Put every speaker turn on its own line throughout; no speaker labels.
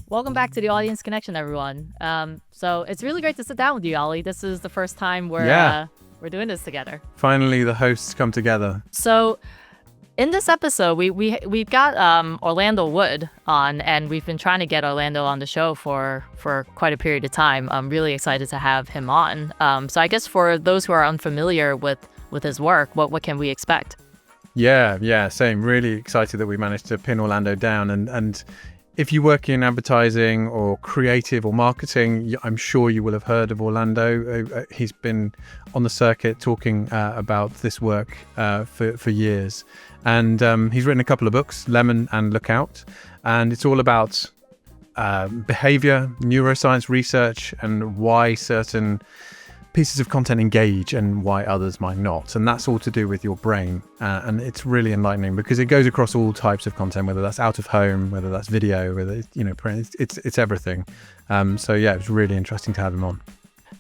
Welcome back to the Audience Connection, everyone. So it's really great to sit down with you, Ollie. This is the first time we're doing this together.
Finally, the hosts come together.
So in this episode, we've got Orlando Wood on, and we've been trying to get Orlando on the show for quite a period of time. I'm really excited to have him on. So I guess for those who are unfamiliar with his work, what can we expect?
Yeah, same. Really excited that we managed to pin Orlando down. And if you work in advertising or creative or marketing, I'm sure you will have heard of Orlando. He's been on the circuit talking about this work for years. And he's written a couple of books, Lemon and Look Out. And it's all about behavior, neuroscience research, and why certain pieces of content engage and why others might not. And that's all to do with your brain. And it's really enlightening because it goes across all types of content, whether that's out of home, whether that's video, whether it's, print, it's everything. So yeah, it was really interesting to have him on.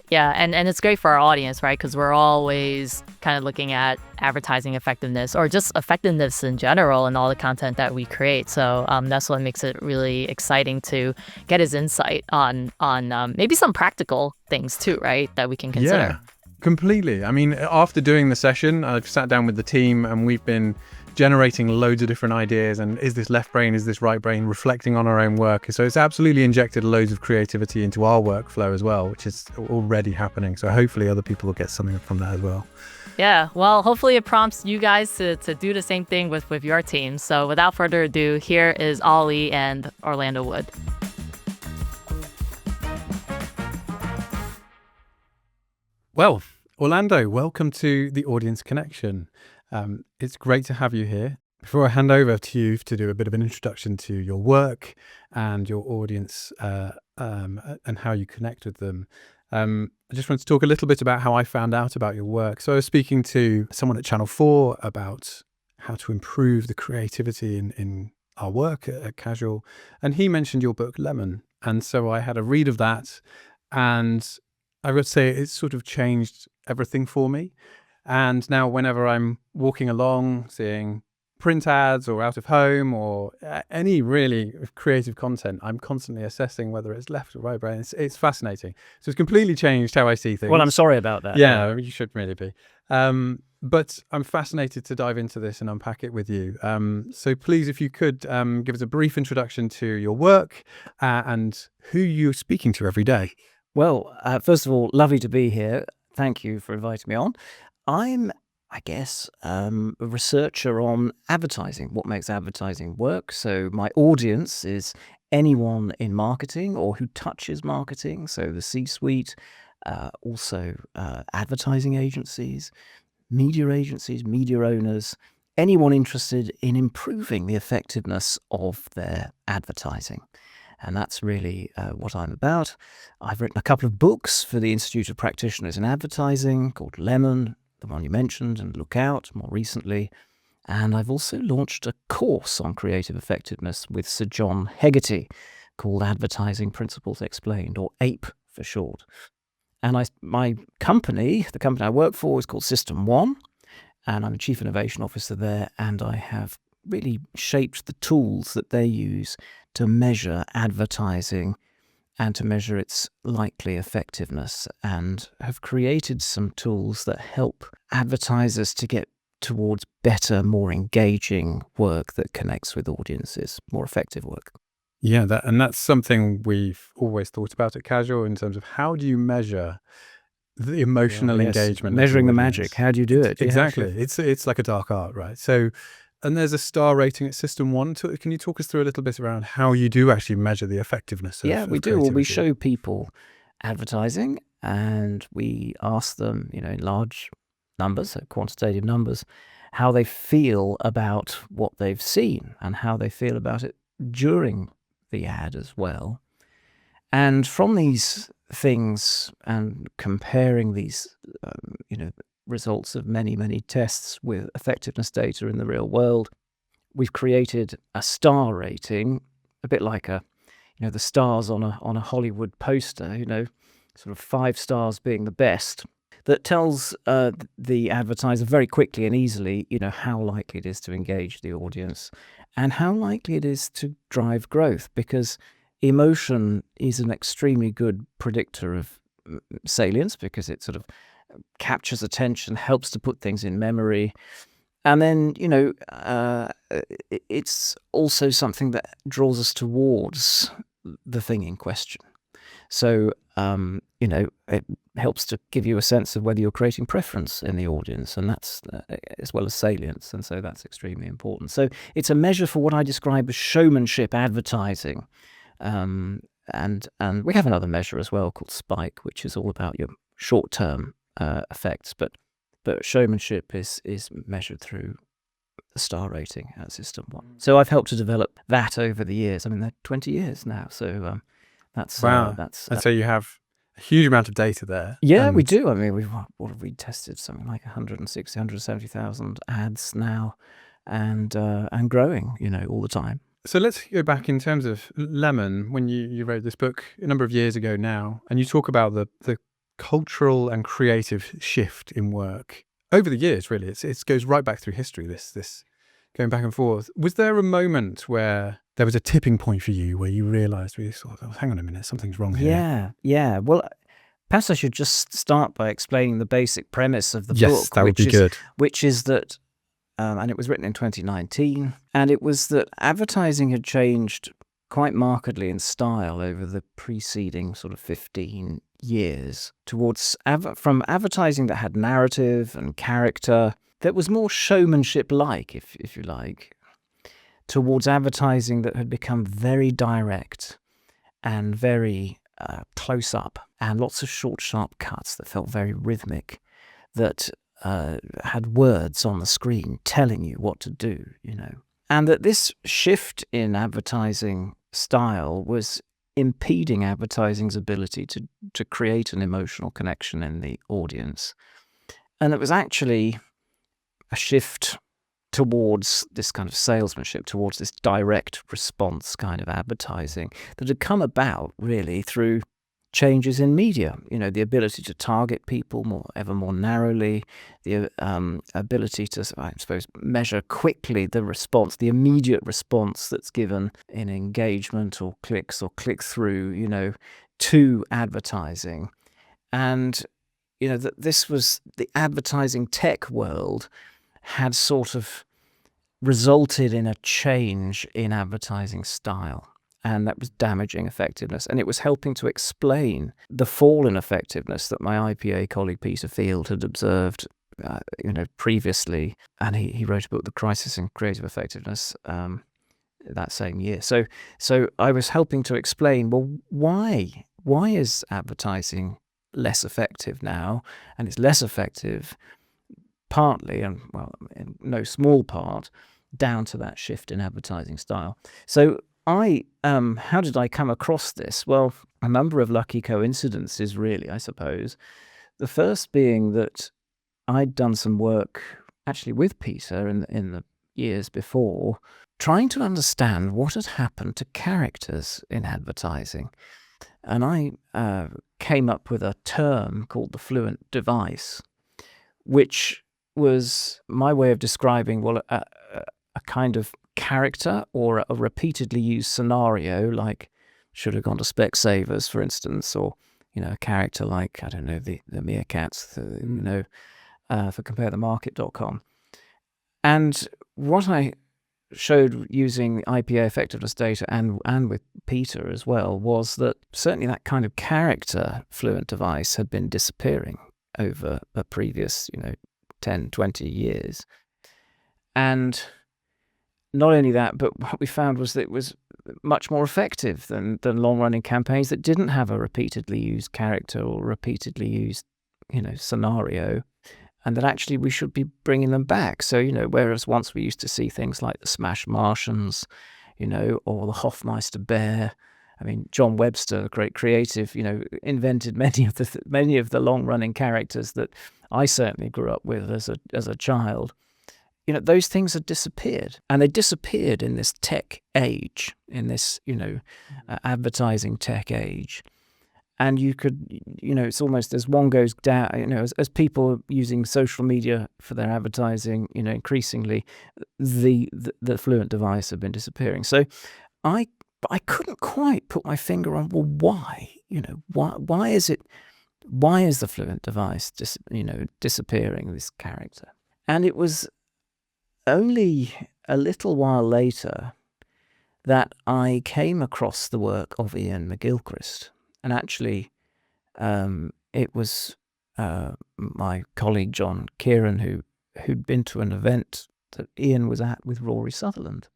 Yeah, and it's great for our audience, right? Because we're always kind of looking at advertising effectiveness or just effectiveness in general and all the content that we create. So that's what makes it really exciting to get his insight on maybe some practical things too, right? That we can consider.
Yeah, completely. I mean, after doing the session, I've sat down with the team and we've been generating loads of different ideas, and is this left brain, is this right brain, reflecting on our own work. So it's absolutely injected loads of creativity into our workflow as well, which is already happening. So hopefully other people will get something from that as well.
Yeah, well, hopefully it prompts you guys to do the same thing with your team. So without further ado, here is Ollie and Orlando Wood.
Well, Orlando, welcome to the Audience Connection. It's great to have you here. Before I hand over to you to do a bit of an introduction to your work and your audience and how you connect with them, I just want to talk a little bit about how I found out about your work. So I was speaking to someone at Channel 4 about how to improve the creativity in our work at Casual, and he mentioned your book, Lemon. And so I had a read of that, and I would say it's sort of changed everything for me. And now whenever I'm walking along, seeing print ads or out of home or any really creative content, I'm constantly assessing whether it's left or right brain. It's fascinating. So it's completely changed how I see things.
Well, I'm sorry about that.
Yeah, you should really be. But I'm fascinated to dive into this and unpack it with you. So please, if you could give us a brief introduction to your work and who you're speaking to every day.
Well, first of all, lovely to be here. Thank you for inviting me on. I'm, I guess, a researcher on advertising, what makes advertising work. So my audience is anyone in marketing or who touches marketing. So the C-suite, also advertising agencies, media owners, anyone interested in improving the effectiveness of their advertising. And that's really what I'm about. I've written a couple of books for the Institute of Practitioners in Advertising called Lemon, the one you mentioned, and Look Out more recently. And I've also launched a course on creative effectiveness with Sir John Hegarty called Advertising Principles Explained, or APE for short. And my company, the company I work for, is called System1, and I'm a Chief Innovation Officer there, and I have really shaped the tools that they use to measure advertising and to measure its likely effectiveness, and have created some tools that help advertisers to get towards better, more engaging work that connects with audiences, more effective work.
Yeah, that's something we've always thought about at Casual in terms of how do you measure the emotional engagement.
Measuring the magic. How do you do it?
Exactly. Yeah, it's like a dark art, right? So, and there's a star rating at System1. Can you talk us through a little bit around how you do actually measure the effectiveness of
we do. Well, we show people advertising and we ask them, in large numbers, so quantitative numbers, how they feel about what they've seen and how they feel about it during the ad as well. And from these things and comparing these, results of many, many tests with effectiveness data in the real world, we've created a star rating, a bit like the stars on a Hollywood poster, sort of 5 stars being the best, that tells the advertiser very quickly and easily, how likely it is to engage the audience and how likely it is to drive growth. Because emotion is an extremely good predictor of salience because it sort of captures attention, helps to put things in memory. And then, it's also something that draws us towards the thing in question. So, it helps to give you a sense of whether you're creating preference in the audience, and that's as well as salience, and so that's extremely important. So it's a measure for what I describe as showmanship advertising, and we have another measure as well called Spike, which is all about your short-term effects, but showmanship is measured through the star rating at System1. So I've helped to develop that over the years. I mean, they're 20 years now, so that's
Wow. And so you have a huge amount of data there.
yeah, we
And
do. I mean, what have we tested? Something like 160, 170,000 ads now, and growing, all the time.
so let's go back in terms of Lemon, when you wrote this book a number of years ago now, and you talk about the cultural and creative shift in work over the years, really. It goes right back through history, this going back and forth. Was there a moment where there was a tipping point for you where you realised, hang on a minute, something's wrong here?
Yeah. Well, perhaps I should just start by explaining the basic premise of the
Yes,
book,
that would be good.
which is that, and it was written in 2019, and it was that advertising had changed quite markedly in style over the preceding sort of 15 years towards from advertising that had narrative and character, that was more showmanship-like, if you like, towards advertising that had become very direct and very close up, and lots of short, sharp cuts that felt very rhythmic, that had words on the screen telling you what to do, And that this shift in advertising style was impeding advertising's ability to create an emotional connection in the audience. And it was actually a shift towards this kind of salesmanship, towards this direct response kind of advertising that had come about really through changes in media, the ability to target people ever more narrowly, the ability to, I suppose, measure quickly the response, the immediate response that's given in engagement or clicks or click-through, to advertising. And, that this was the advertising tech world had sort of resulted in a change in advertising style. And that was damaging effectiveness. And it was helping to explain the fall in effectiveness that my IPA colleague Peter Field had observed, previously. And he wrote a book, The Crisis in Creative Effectiveness, that same year. So I was helping to explain, well, why is advertising less effective now? And it's less effective partly, and well, in no small part, down to that shift in advertising style. So how did I come across this? Well, a number of lucky coincidences, really, I suppose. The first being that I'd done some work actually with Peter in the years before, trying to understand what had happened to characters in advertising. And I came up with a term called the fluent device, which was my way of describing, well, a kind of character or a repeatedly used scenario, like should have gone to Specsavers, for instance, or a character like, I don't know, the meerkats, for comparethemarket.com. And what I showed using IPA effectiveness data and with Peter as well was that certainly that kind of character fluent device had been disappearing over the previous 10, 20 years. And not only that, but what we found was that it was much more effective than long-running campaigns that didn't have a repeatedly used character or repeatedly used, scenario, and that actually we should be bringing them back. So, whereas once we used to see things like the Smash Martians, or the Hofmeister Bear. I mean, John Webster, a great creative, invented many of the long-running characters that I certainly grew up with as a child. Those things had disappeared, and they disappeared in this tech age, in this, advertising tech age. And you could, it's almost as one goes down, as people are using social media for their advertising, increasingly, the fluent device have been disappearing. So I But I couldn't quite put my finger on, well, why? Why is the fluent device disappearing, this character? And it was only a little while later that I came across the work of Ian McGilchrist. And actually, it was my colleague John Kieran who'd been to an event that Ian was at with Rory Sutherland.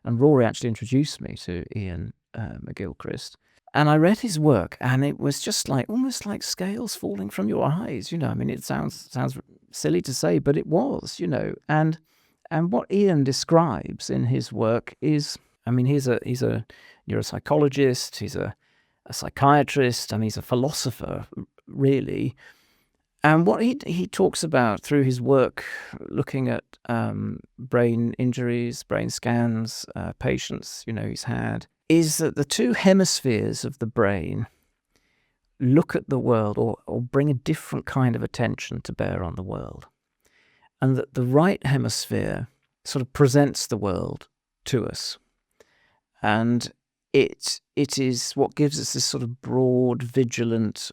And Rory actually introduced me to Ian McGilchrist. And I read his work, and it was just almost like scales falling from your eyes. I mean, it sounds silly to say, but it was. And what Ian describes in his work is, I mean, he's a neuropsychologist, he's a psychiatrist, and he's a philosopher, really. And what he talks about through his work, looking at brain injuries, brain scans, patients, he's had, is that the two hemispheres of the brain look at the world or bring a different kind of attention to bear on the world. And that the right hemisphere sort of presents the world to us. And it is what gives us this sort of broad, vigilant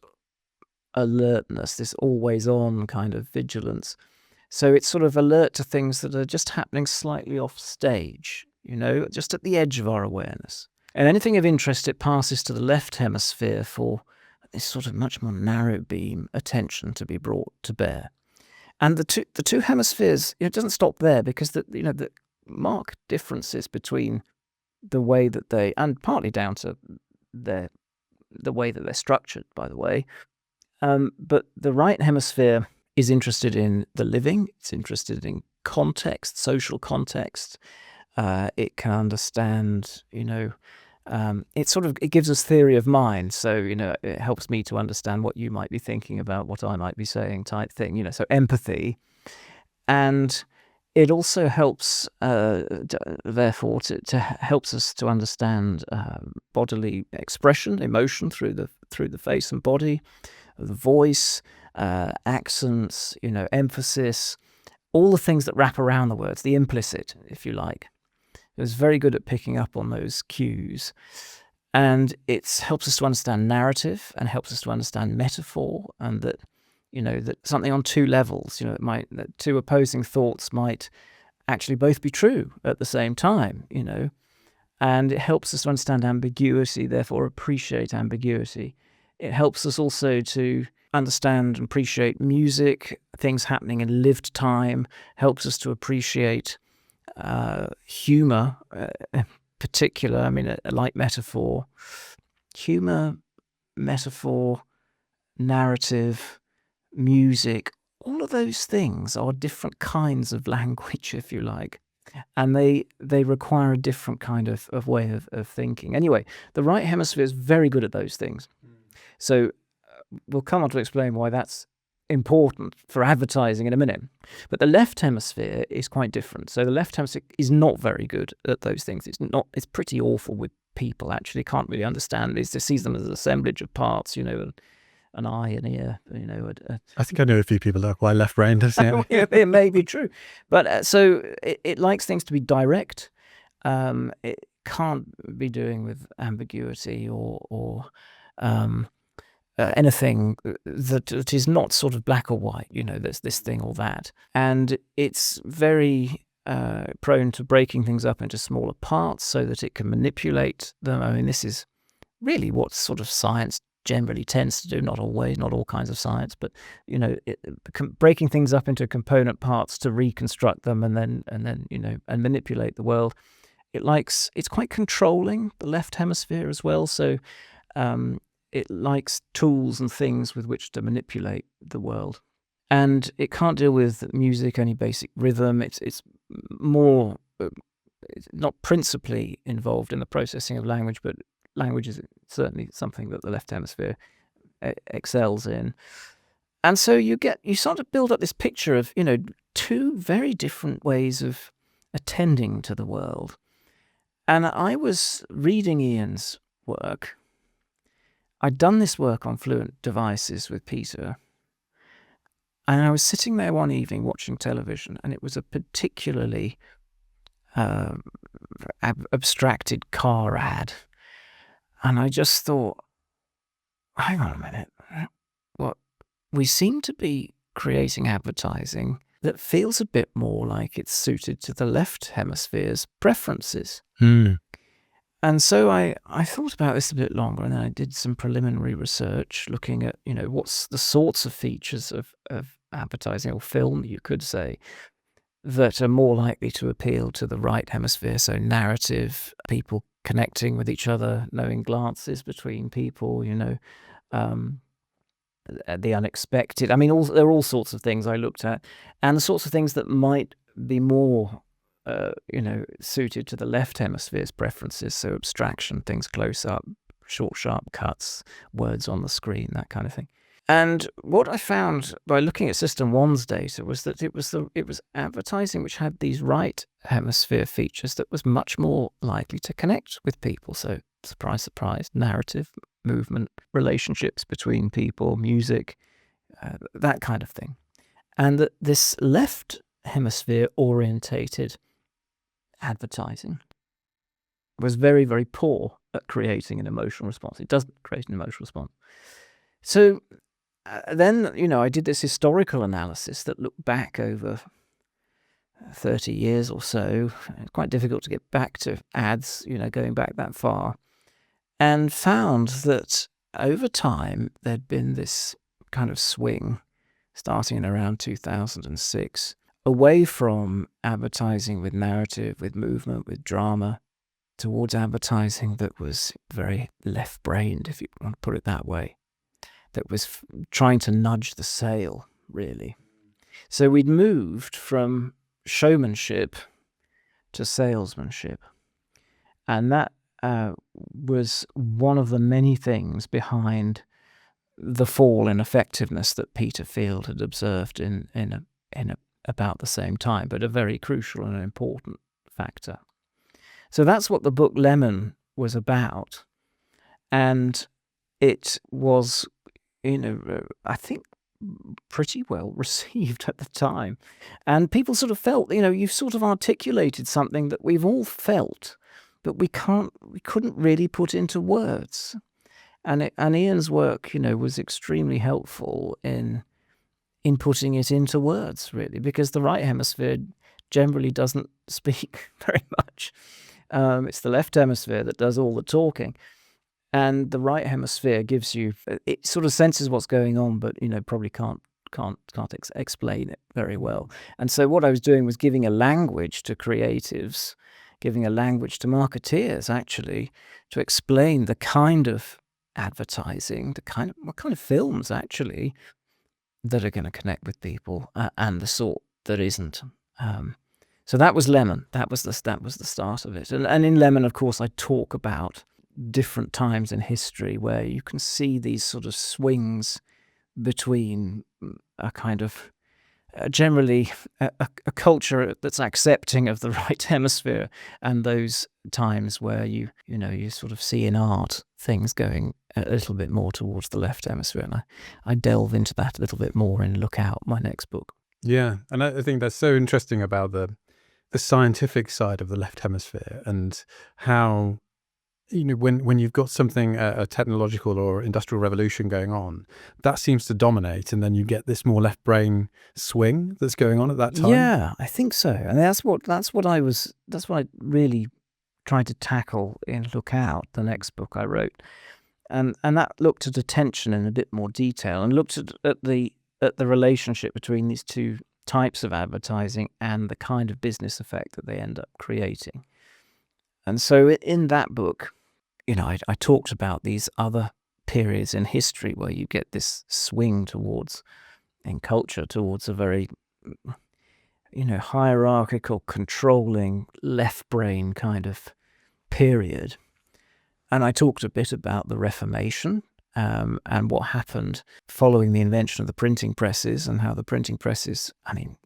alertness, this always-on kind of vigilance. So it's sort of alert to things that are just happening slightly off stage, just at the edge of our awareness. And anything of interest, it passes to the left hemisphere for this sort of much more narrow beam attention to be brought to bear. And the two hemispheres, it doesn't stop there, because the marked differences between the way that they, and partly down to the way that they're structured, by the way. But the right hemisphere is interested in the living. It's interested in context, social context. It can understand, it gives us theory of mind. So, it helps me to understand what you might be thinking about what I might be saying, type thing, so empathy. And it also helps, therefore, helps us to understand bodily expression, emotion through the face and body, the voice, accents, emphasis, all the things that wrap around the words, the implicit, if you like. It was very good at picking up on those cues. And it helps us to understand narrative and helps us to understand metaphor, and that, that something on two levels, that two opposing thoughts might actually both be true at the same time, and it helps us to understand ambiguity, therefore appreciate ambiguity. It helps us also to understand and appreciate music, things happening in lived time, helps us to appreciate humor, in particular. I mean, like metaphor, humor, metaphor, narrative, music, all of those things are different kinds of language, if you like. And they require a different kind of way of thinking. Anyway, the right hemisphere is very good at those things. So we'll come on to explain why that's important for advertising in a minute. But the left hemisphere is quite different. So the left hemisphere is not very good at those things. It's pretty awful with people, actually. Can't really understand these. It sees them as an assemblage of parts, an eye, an ear,
I think I know a few people that are quite left-brained.
It may be true. But so it likes things to be direct. It can't be doing with ambiguity or anything that is not sort of black or white, there's this thing or that. And it's very prone to breaking things up into smaller parts so that it can manipulate them. I mean, this is really what sort of science generally tends to do, not always, not all kinds of science, but, breaking things up into component parts to reconstruct them and then and manipulate the world. It's quite controlling, the left hemisphere as well. So, it likes tools and things with which to manipulate the world. And it can't deal with music, only basic rhythm. It's more, it's not principally involved in the processing of language, but language is certainly something that the left hemisphere excels in. And so you sort of build up this picture of, two very different ways of attending to the world. And I was reading Ian's work. I'd done this work on fluent devices with Peter, and I was sitting there one evening watching television, and it was a particularly abstracted car ad, And I just thought, hang on a minute. What we seem to be creating advertising that feels a bit more like it's suited to the left hemisphere's preferences. And so I thought about this a bit longer, and then I did some preliminary research looking at, what's the sorts of features of advertising or film, you could say, that are more likely to appeal to the right hemisphere. So narrative, people connecting with each other, knowing glances between people, the unexpected. I mean, there are all sorts of things I looked at, and the sorts of things that might be more suited to the left hemisphere's preferences. So abstraction, things close up, short, sharp cuts, words on the screen, that kind of thing. And what I found by looking at System1's data was that it was advertising which had these right hemisphere features that was much more likely to connect with people. So surprise, surprise, narrative, movement, relationships between people, music, that kind of thing. And that this left hemisphere orientated advertising was very, very poor at creating an emotional response. It doesn't create an emotional response. So then, I did this historical analysis that looked back over 30 years or so. It's quite difficult to get back to ads, going back that far, and found that over time there'd been this kind of swing starting in around 2006 away from advertising with narrative, with movement, with drama, towards advertising that was very left-brained, if you want to put it that way, that was trying to nudge the sale, really. So we'd moved from showmanship to salesmanship. And that was one of the many things behind the fall in effectiveness that Peter Field had observed in about the same time, but a very crucial and important factor. So that's what the book Lemon was about. And it was, I think, pretty well received at the time. And people sort of felt, you've sort of articulated something that we've all felt, but we couldn't really put into words. And Ian's work, was extremely helpful in putting it into words, really, because the right hemisphere generally doesn't speak very much. It's the left hemisphere that does all the talking. And the right hemisphere gives you, it sort of senses what's going on, but, probably can't explain it very well. And so what I was doing was giving a language to creatives, giving a language to marketeers, actually, to explain the kind of advertising, what kind of films, actually, that are going to connect with people, and the sort that isn't. So that was Lemon. That was the start of it. And in Lemon, of course, I talk about different times in history where you can see these sort of swings between a kind of generally a culture that's accepting of the right hemisphere, and those times where you sort of see in art things going a little bit more towards the left hemisphere. And I delve into that a little bit more in Look Out, my next book.
Yeah, and I think that's so interesting about the scientific side of the left hemisphere, and how when you've got something, a technological or industrial revolution going on, that seems to dominate, and then you get this more left brain swing that's going on at that time.
Yeah, I think so, and that's what I really tried to tackle in Look Out, the next book I wrote, and that looked at attention in a bit more detail, and looked at the relationship between these two types of advertising and the kind of business effect that they end up creating. And so in that book, I talked about these other periods in history where you get this swing in culture towards a very, hierarchical, controlling, left brain kind of period. And I talked a bit about the Reformation, and what happened following the invention of the printing presses, and how the printing presses,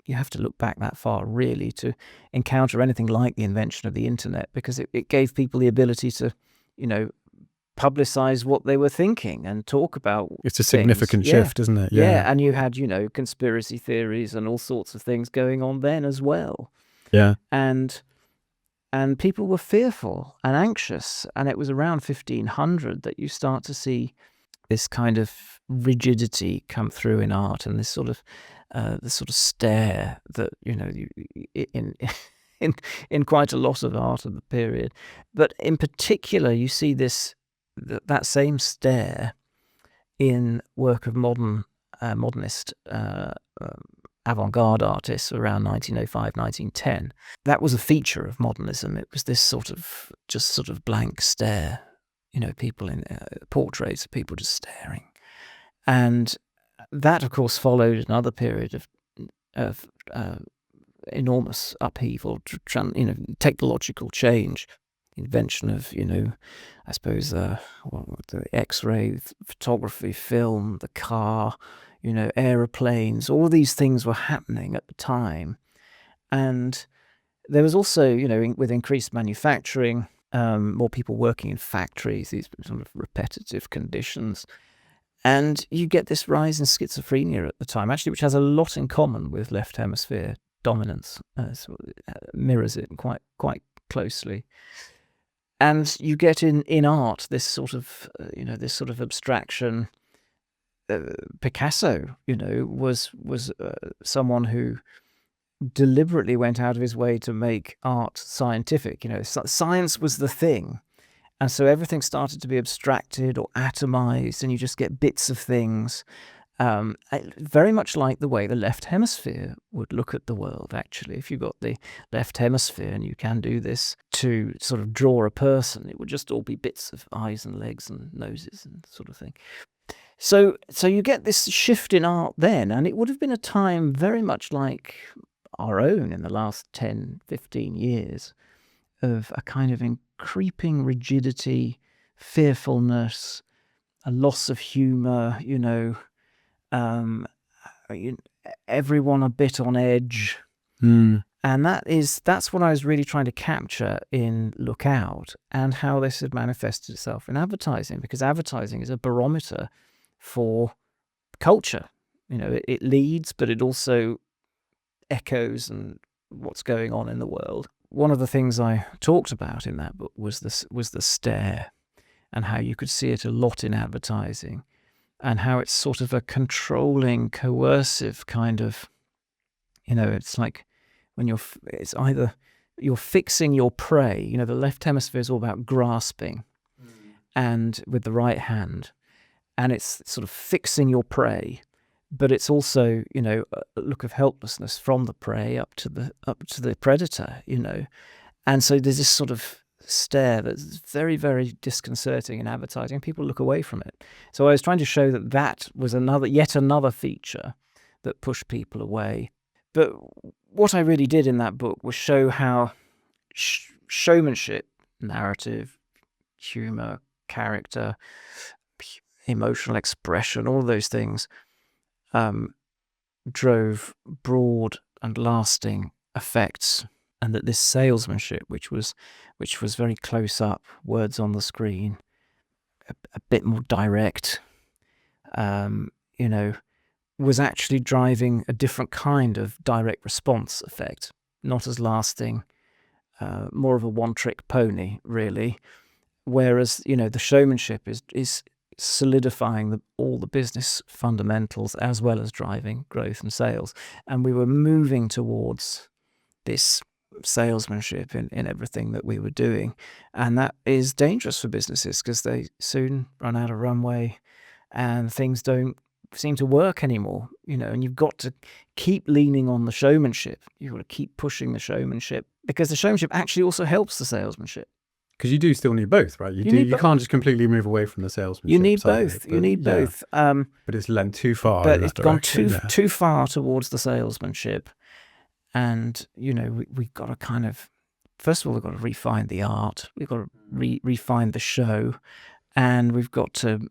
you have to look back that far really to encounter anything like the invention of the internet, because it gave people the ability to, publicize what they were thinking and talk about
It's a significant shift, isn't it?
Yeah, and you had, conspiracy theories and all sorts of things going on then as well.
Yeah.
And and people were fearful and anxious. And it was around 1500 that you start to see this kind of rigidity come through in art, and this sort of stare that in quite a lot of art of the period. But in particular, you see that same stare in work of modernist avant-garde artists around 1905, 1910. That was a feature of modernism. It was this sort of blank stare, people in portraits of people just staring. And that, of course, followed another period of enormous upheaval, technological change, invention of, I suppose, the X-ray, photography, film, the car, aeroplanes. All these things were happening at the time. And there was also, with increased manufacturing, more people working in factories, these sort of repetitive conditions. And you get this rise in schizophrenia at the time, actually, which has a lot in common with left hemisphere dominance. So it mirrors it quite closely. And you get in art this sort of abstraction. Picasso, was someone who deliberately went out of his way to make art scientific. Science was the thing. And so everything started to be abstracted or atomized, and you just get bits of things. Very much like the way the left hemisphere would look at the world, actually. If you got the left hemisphere, and you can do this to sort of draw a person, it would just all be bits of eyes and legs and noses and sort of thing. So you get this shift in art then, and it would have been a time very much like our own in the last 10, 15 years of a kind of creeping rigidity, fearfulness, a loss of humour, everyone a bit on edge. And that's what I was really trying to capture in Look Out, and how this had manifested itself in advertising, because advertising is a barometer for culture. It leads, but it also echoes and what's going on in the world. One of the things I talked about in that book was the stare, and how you could see it a lot in advertising, and how it's sort of a controlling, coercive kind of, it's like when it's either you're fixing your prey. The left hemisphere is all about grasping, and with the right hand, and it's sort of fixing your prey, but it's also, a look of helplessness from the prey up to the predator, and so there's this sort of stare that's very, very disconcerting in advertising. People look away from it. So I was trying to show that was yet another feature that pushed people away. But what I really did in that book was show how showmanship, narrative, humor, character, emotional expression, all those things drove broad and lasting effects, and that this salesmanship, which was very close up, words on the screen, a bit more direct, was actually driving a different kind of direct response effect, not as lasting, more of a one-trick pony, really. Whereas, the showmanship is solidifying all the business fundamentals as well as driving growth and sales. And we were moving towards this salesmanship in everything that we were doing. And that is dangerous for businesses, because they soon run out of runway and things don't seem to work anymore, and you've got to keep leaning on the showmanship. You've got to keep pushing the showmanship, because the showmanship actually also helps the salesmanship.
Because you do still need both, right? You can't just completely move away from the salesmanship.
You need both. You need both.
But it's lent too far.
But it's gone too far towards the salesmanship. And, we've got to kind of, first of all, we've got to refine the art. We've got to refine the show. And we've got to,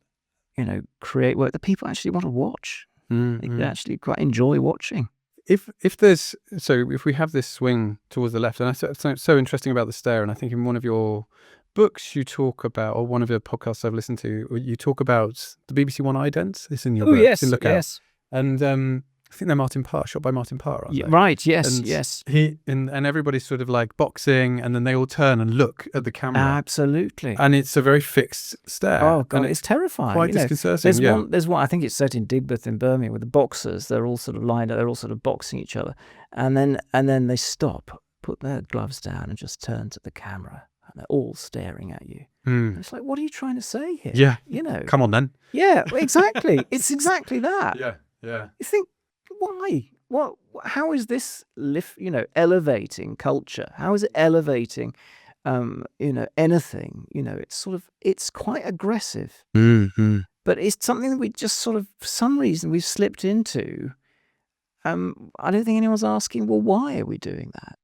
create work that people actually want to watch. They actually quite enjoy watching.
If we have this swing towards the left, and it's so interesting about the stare, and I think in one of your books you talk about, or one of your podcasts I've listened to, you talk about the BBC One idents. It's in your book.
Yes,
in Look Out.
yes.
And I think they're Martin Parr, shot by Martin Parr, aren't they?
Right, yes,
And
yes.
and everybody's sort of like boxing, and then they all turn and look at the camera.
Absolutely.
And it's a very fixed stare.
Oh God,
and
it's terrifying.
quite
you know.
disconcerting.
There's one. I think it's set in Digbeth in Birmingham with the boxers. They're all sort of lined up. They're all sort of boxing each other, and then they stop, put their gloves down, and just turn to the camera, and they're all staring at you. And it's like, what are you trying to say here?
Yeah.
You know.
Come on then.
Yeah, exactly. It's exactly that.
Yeah.
You think, why? What? How is this elevating culture? How is it elevating? Anything. It's quite aggressive.
Mm-hmm.
But it's something that we just sort of, for some reason, we've slipped into. I don't think anyone's asking, well, why are we doing that?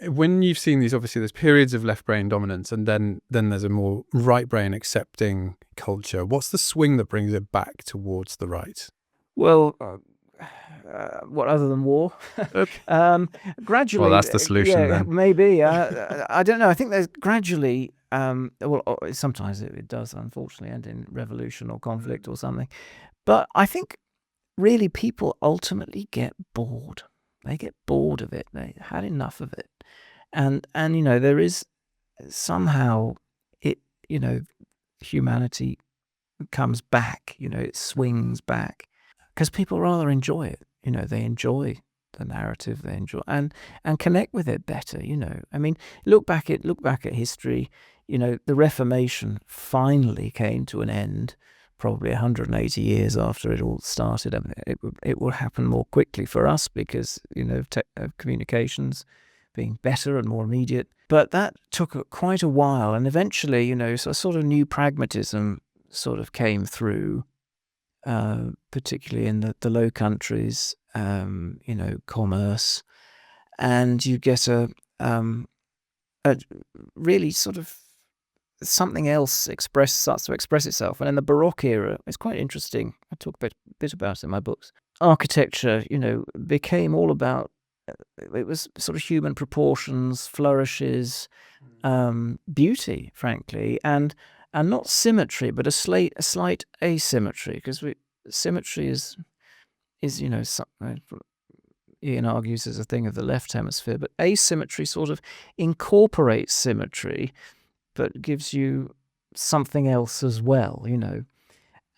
When you've seen these, obviously there's periods of left brain dominance, and then there's a more right brain accepting culture. What's the swing that brings it back towards the right?
Well, what other than war? Gradually.
Well, that's the solution then.
Maybe. I don't know. I think there's gradually. Sometimes it does, unfortunately, end in revolution or conflict or something. But I think really people ultimately get bored. They get bored of it. They had enough of it. And there is somehow humanity comes back, it swings back because people rather enjoy it. They enjoy the narrative, they enjoy and connect with it better. I mean, look back at history. The Reformation finally came to an end probably 180 years after it all started. I mean, it will happen more quickly for us because of communications being better and more immediate. But that took quite a while, and eventually, so a sort of new pragmatism sort of came through, particularly in the Low Countries. Commerce, and you get a really sort of something else starts to express itself. And in the Baroque era, it's quite interesting. I talk a bit about it in my books. Architecture, became all about. It was sort of human proportions, flourishes, beauty, frankly, and not symmetry, but a slight asymmetry, because symmetry is Ian argues is a thing of the left hemisphere, but asymmetry sort of incorporates symmetry, but gives you something else as well,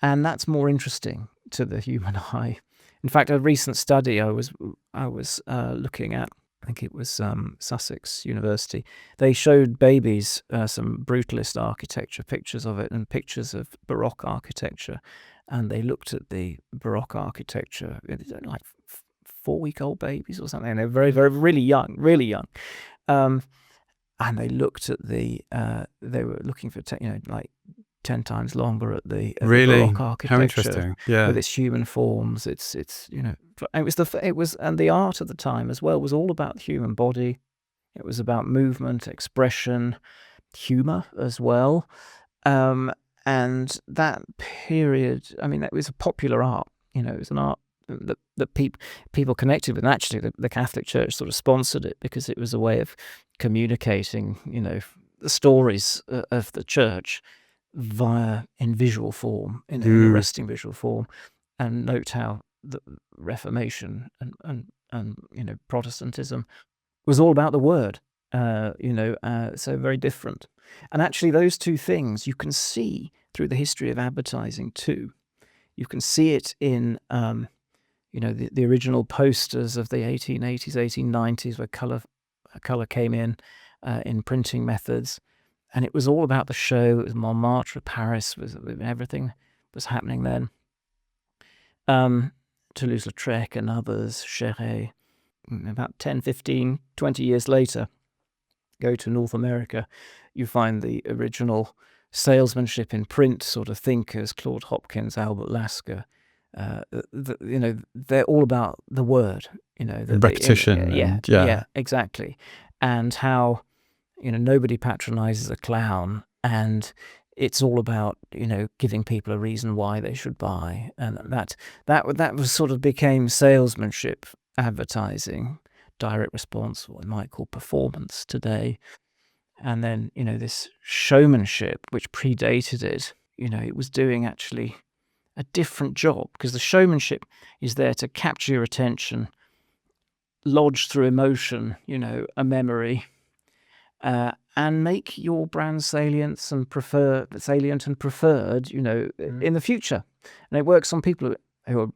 and that's more interesting to the human eye. In fact, a recent study I was looking at, I think it was Sussex University, they showed babies some brutalist architecture, pictures of it, and pictures of Baroque architecture. And they looked at the Baroque architecture, like 4-week-old babies or something. And they're very, very, really young. And they looked at they were looking for, like 10 times longer at the Baroque architecture.
How interesting. Yeah.
With its human forms. And the art of the time as well was all about the human body. It was about movement, expression, humor as well. And that period, I mean, that was a popular art. It was an art that people connected with. And actually, the Catholic Church sort of sponsored it because it was a way of communicating, the stories of the church in visual form, in a resting visual form. And note how the Reformation and Protestantism was all about the word. So very different. And actually those two things you can see through the history of advertising too. You can see it in, the original posters of the 1880s, 1890s, where colour came in printing methods. And it was all about the show. It was Montmartre, Paris, everything was happening then. Toulouse-Lautrec and others, Chéret. About 10, 15, 20 years later, go to North America, you find the original salesmanship in print sort of thinkers, Claude Hopkins, Albert Lasker. They're all about the word,
repetition.
Yeah, exactly. And how, nobody patronizes a clown, and it's all about, giving people a reason why they should buy. And that was sort of became salesmanship, advertising, direct response, what we might call performance today. And then, this showmanship, which predated it, it was doing actually a different job, because the showmanship is there to capture your attention, lodge through emotion, a memory, and make your brand salient and preferred, in the future. And it works on people who are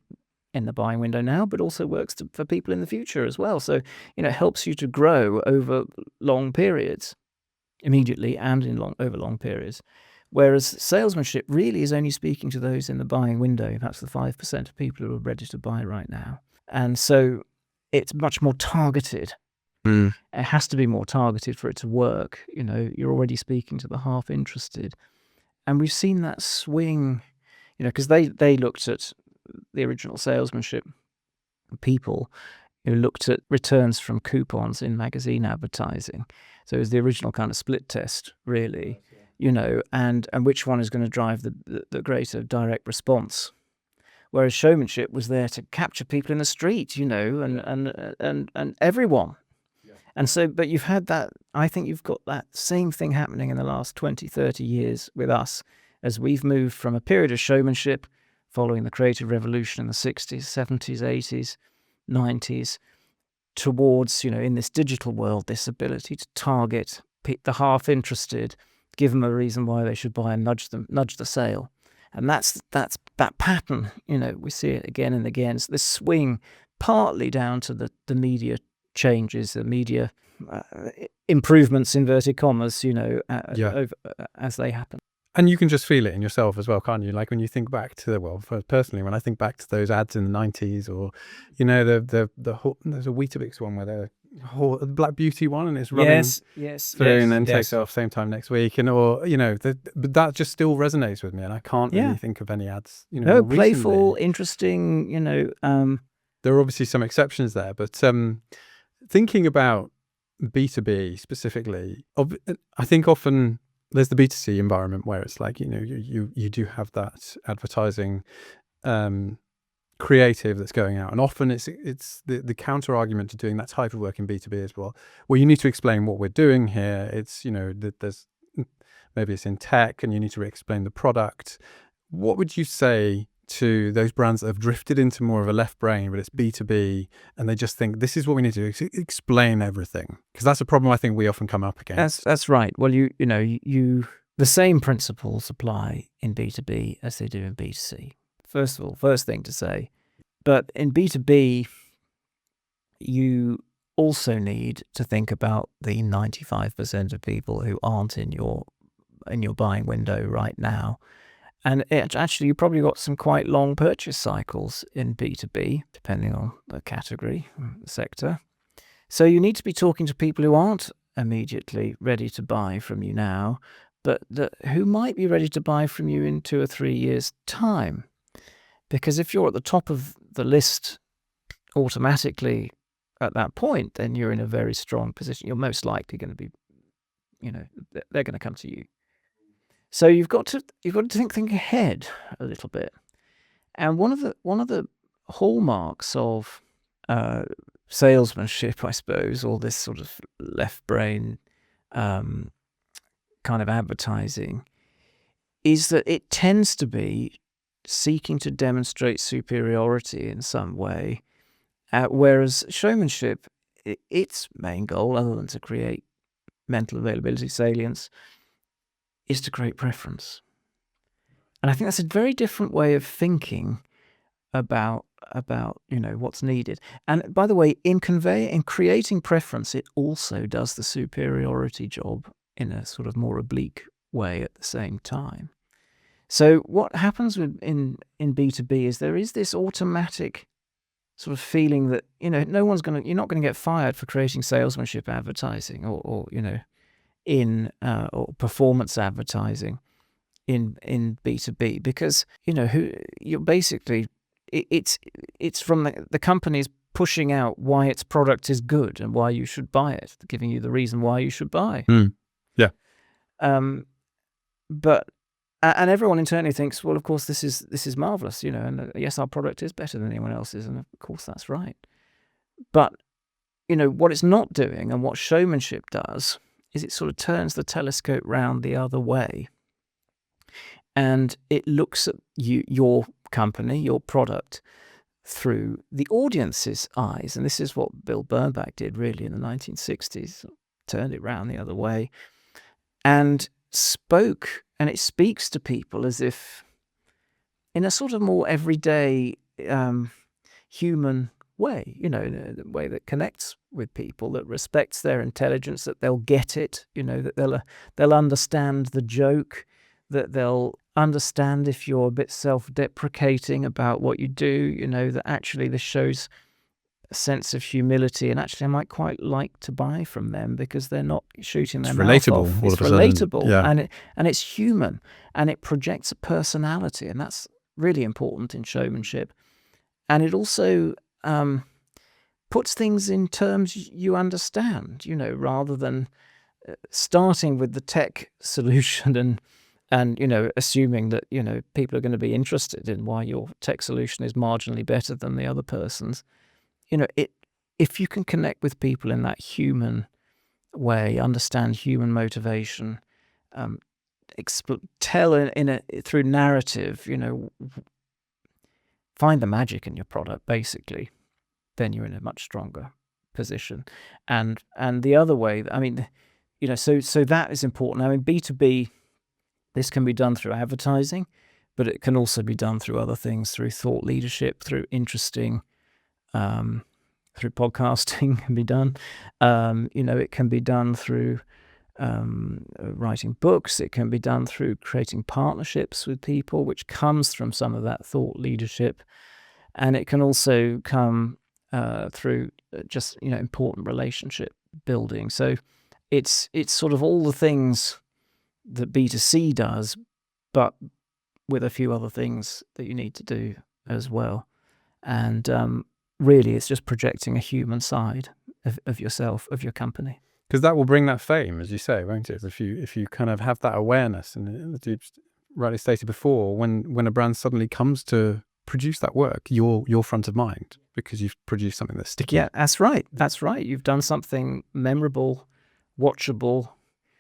in the buying window now, but also works for people in the future as well. So, it helps you to grow over long periods, immediately and over long periods. Whereas salesmanship really is only speaking to those in the buying window. That's the 5% of people who are ready to buy right now. And so it's much more targeted. It has to be more targeted for it to work. You're already speaking to the half interested. And we've seen that swing, because they looked at the original salesmanship people who looked at returns from coupons in magazine advertising. So it was the original kind of split test, really, and which one is going to drive the greater direct response. Whereas showmanship was there to capture people in the street, and everyone. And so, but you've had that, I think you've got that same thing happening in the last 20, 30 years with us, as we've moved from a period of showmanship following the creative revolution in the 60s, 70s, 80s, 90s, towards, in this digital world, this ability to target the half interested, give them a reason why they should buy and nudge the sale. And that's that pattern, we see it again and again. It's this swing, partly down to the media changes, the media improvements, inverted commas, as they happen.
And you can just feel it in yourself as well, can't you? Like when you think back to personally, when I think back to those ads in the 90s, or there's a Weetabix one where they're the Black Beauty one, and it's running through and then takes off same time next week, but that just still resonates with me, and I can't really think of any ads.
No, playful, interesting.
There are obviously some exceptions there, but thinking about B2B specifically, I think often there's the B2C environment where it's like, you do have that advertising creative that's going out, and often it's the counter argument to doing that type of work in B2B as well. Well, you need to explain what we're doing here. It's there's maybe it's in tech, and you need to explain the product. What would you say to those brands that have drifted into more of a left brain, but it's B2B, and they just think this is what we need to do, explain everything? Because that's a problem I think we often come up against.
That's right. Well, the same principles apply in B2B as they do in B2C. First thing to say, but in B2B, you also need to think about the 95% of people who aren't in your buying window right now. And actually, you've probably got some quite long purchase cycles in B2B, depending on the category, the sector. So you need to be talking to people who aren't immediately ready to buy from you now, but who might be ready to buy from you in 2 or 3 years' time. Because if you're at the top of the list automatically at that point, then you're in a very strong position. You're most likely going to be, they're going to come to you. So you've got to think ahead a little bit. And one of the hallmarks of salesmanship, I suppose, or this sort of left brain kind of advertising, is that it tends to be seeking to demonstrate superiority in some way, whereas showmanship, its main goal, other than to create mental availability, salience, is to create preference. And I think that's a very different way of thinking about what's needed. And by the way, in creating preference, it also does the superiority job in a sort of more oblique way at the same time. So what happens in B2B is there is this automatic sort of feeling that you're not going to get fired for creating salesmanship advertising or performance advertising in B2B, because you're basically it's from the company's pushing out why its product is good and why you should buy it, giving you the reason why you should buy.
Yeah.
But everyone internally thinks, well, of course this is marvelous, and yes, our product is better than anyone else's, and of course that's right. But what it's not doing, and what showmanship does, is it sort of turns the telescope round the other way, and it looks at your company, your product, through the audience's eyes. And this is what Bill Bernbach did really in the 1960s, turned it round the other way, and spoke, and it speaks to people as if in a sort of more everyday human way, the way that connects with people, that respects their intelligence, that they'll get it, that they'll understand the joke, that they'll understand if you're a bit self-deprecating about what you do, that actually this shows a sense of humility, and actually I might quite like to buy from them because they're not shooting their mouth
relatable
off.
all
It's
of a sudden.
relatable,
Yeah.
and it's human, and it projects a personality, and that's really important in showmanship. And it also puts things in terms you understand, rather than starting with the tech solution and assuming that people are going to be interested in why your tech solution is marginally better than the other person's. If you can connect with people in that human way, understand human motivation, tell through narrative, find the magic in your product, basically, then you're in a much stronger position. And the other way, so that is important. B2B, this can be done through advertising, but it can also be done through other things, through thought leadership, through interesting, through podcasting can be done. It can be done through writing books. It can be done through creating partnerships with people, which comes from some of that thought leadership. And it can also come through just, important relationship building. So it's sort of all the things that B2C does, but with a few other things that you need to do as well. And really, it's just projecting a human side of yourself, of your company.
Because that will bring that fame, as you say, won't it? If you kind of have that awareness, and as you rightly stated before, when a brand suddenly comes to produce that work, you're front of mind because you've produced something that's sticky.
Yeah, that's right. You've done something memorable, watchable,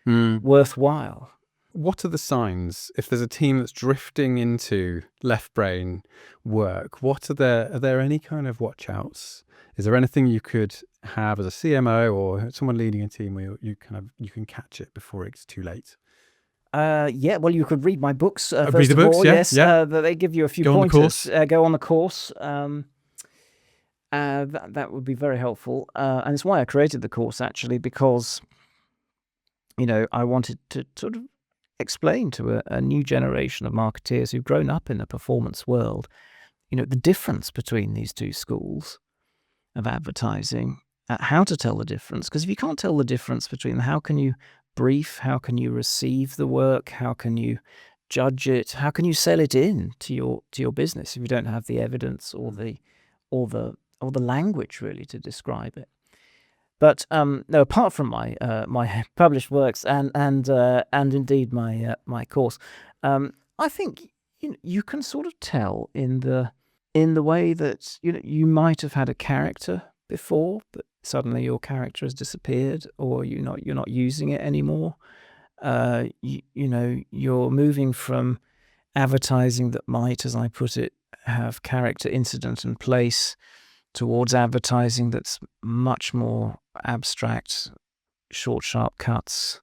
worthwhile.
What are the signs if there's a team that's drifting into left brain work? Are there any kind of watch outs? Is there anything you could have as a CMO or someone leading a team where you can catch it before it's too late?
Yeah, well, you could read my books first
read the
of
books,
all.
yeah,
Yes,
yeah.
they give you a few
Go on the
pointers.
course.
Go on the course. That would be very helpful, and it's why I created the course, actually, because I wanted to sort of explain to a new generation of marketeers who've grown up in the performance world, the difference between these two schools of advertising, how to tell the difference. Because if you can't tell the difference between how can you brief, how can you receive the work, how can you judge it, how can you sell it in to your business if you don't have the evidence or the language really to describe it. But no, apart from my published works and indeed my course, I think you can sort of tell in the way that you might have had a character before, but suddenly your character has disappeared, or you're not using it anymore. You're moving from advertising that might, as I put it, have character, incident, and place, towards advertising that's much more abstract, short, sharp cuts,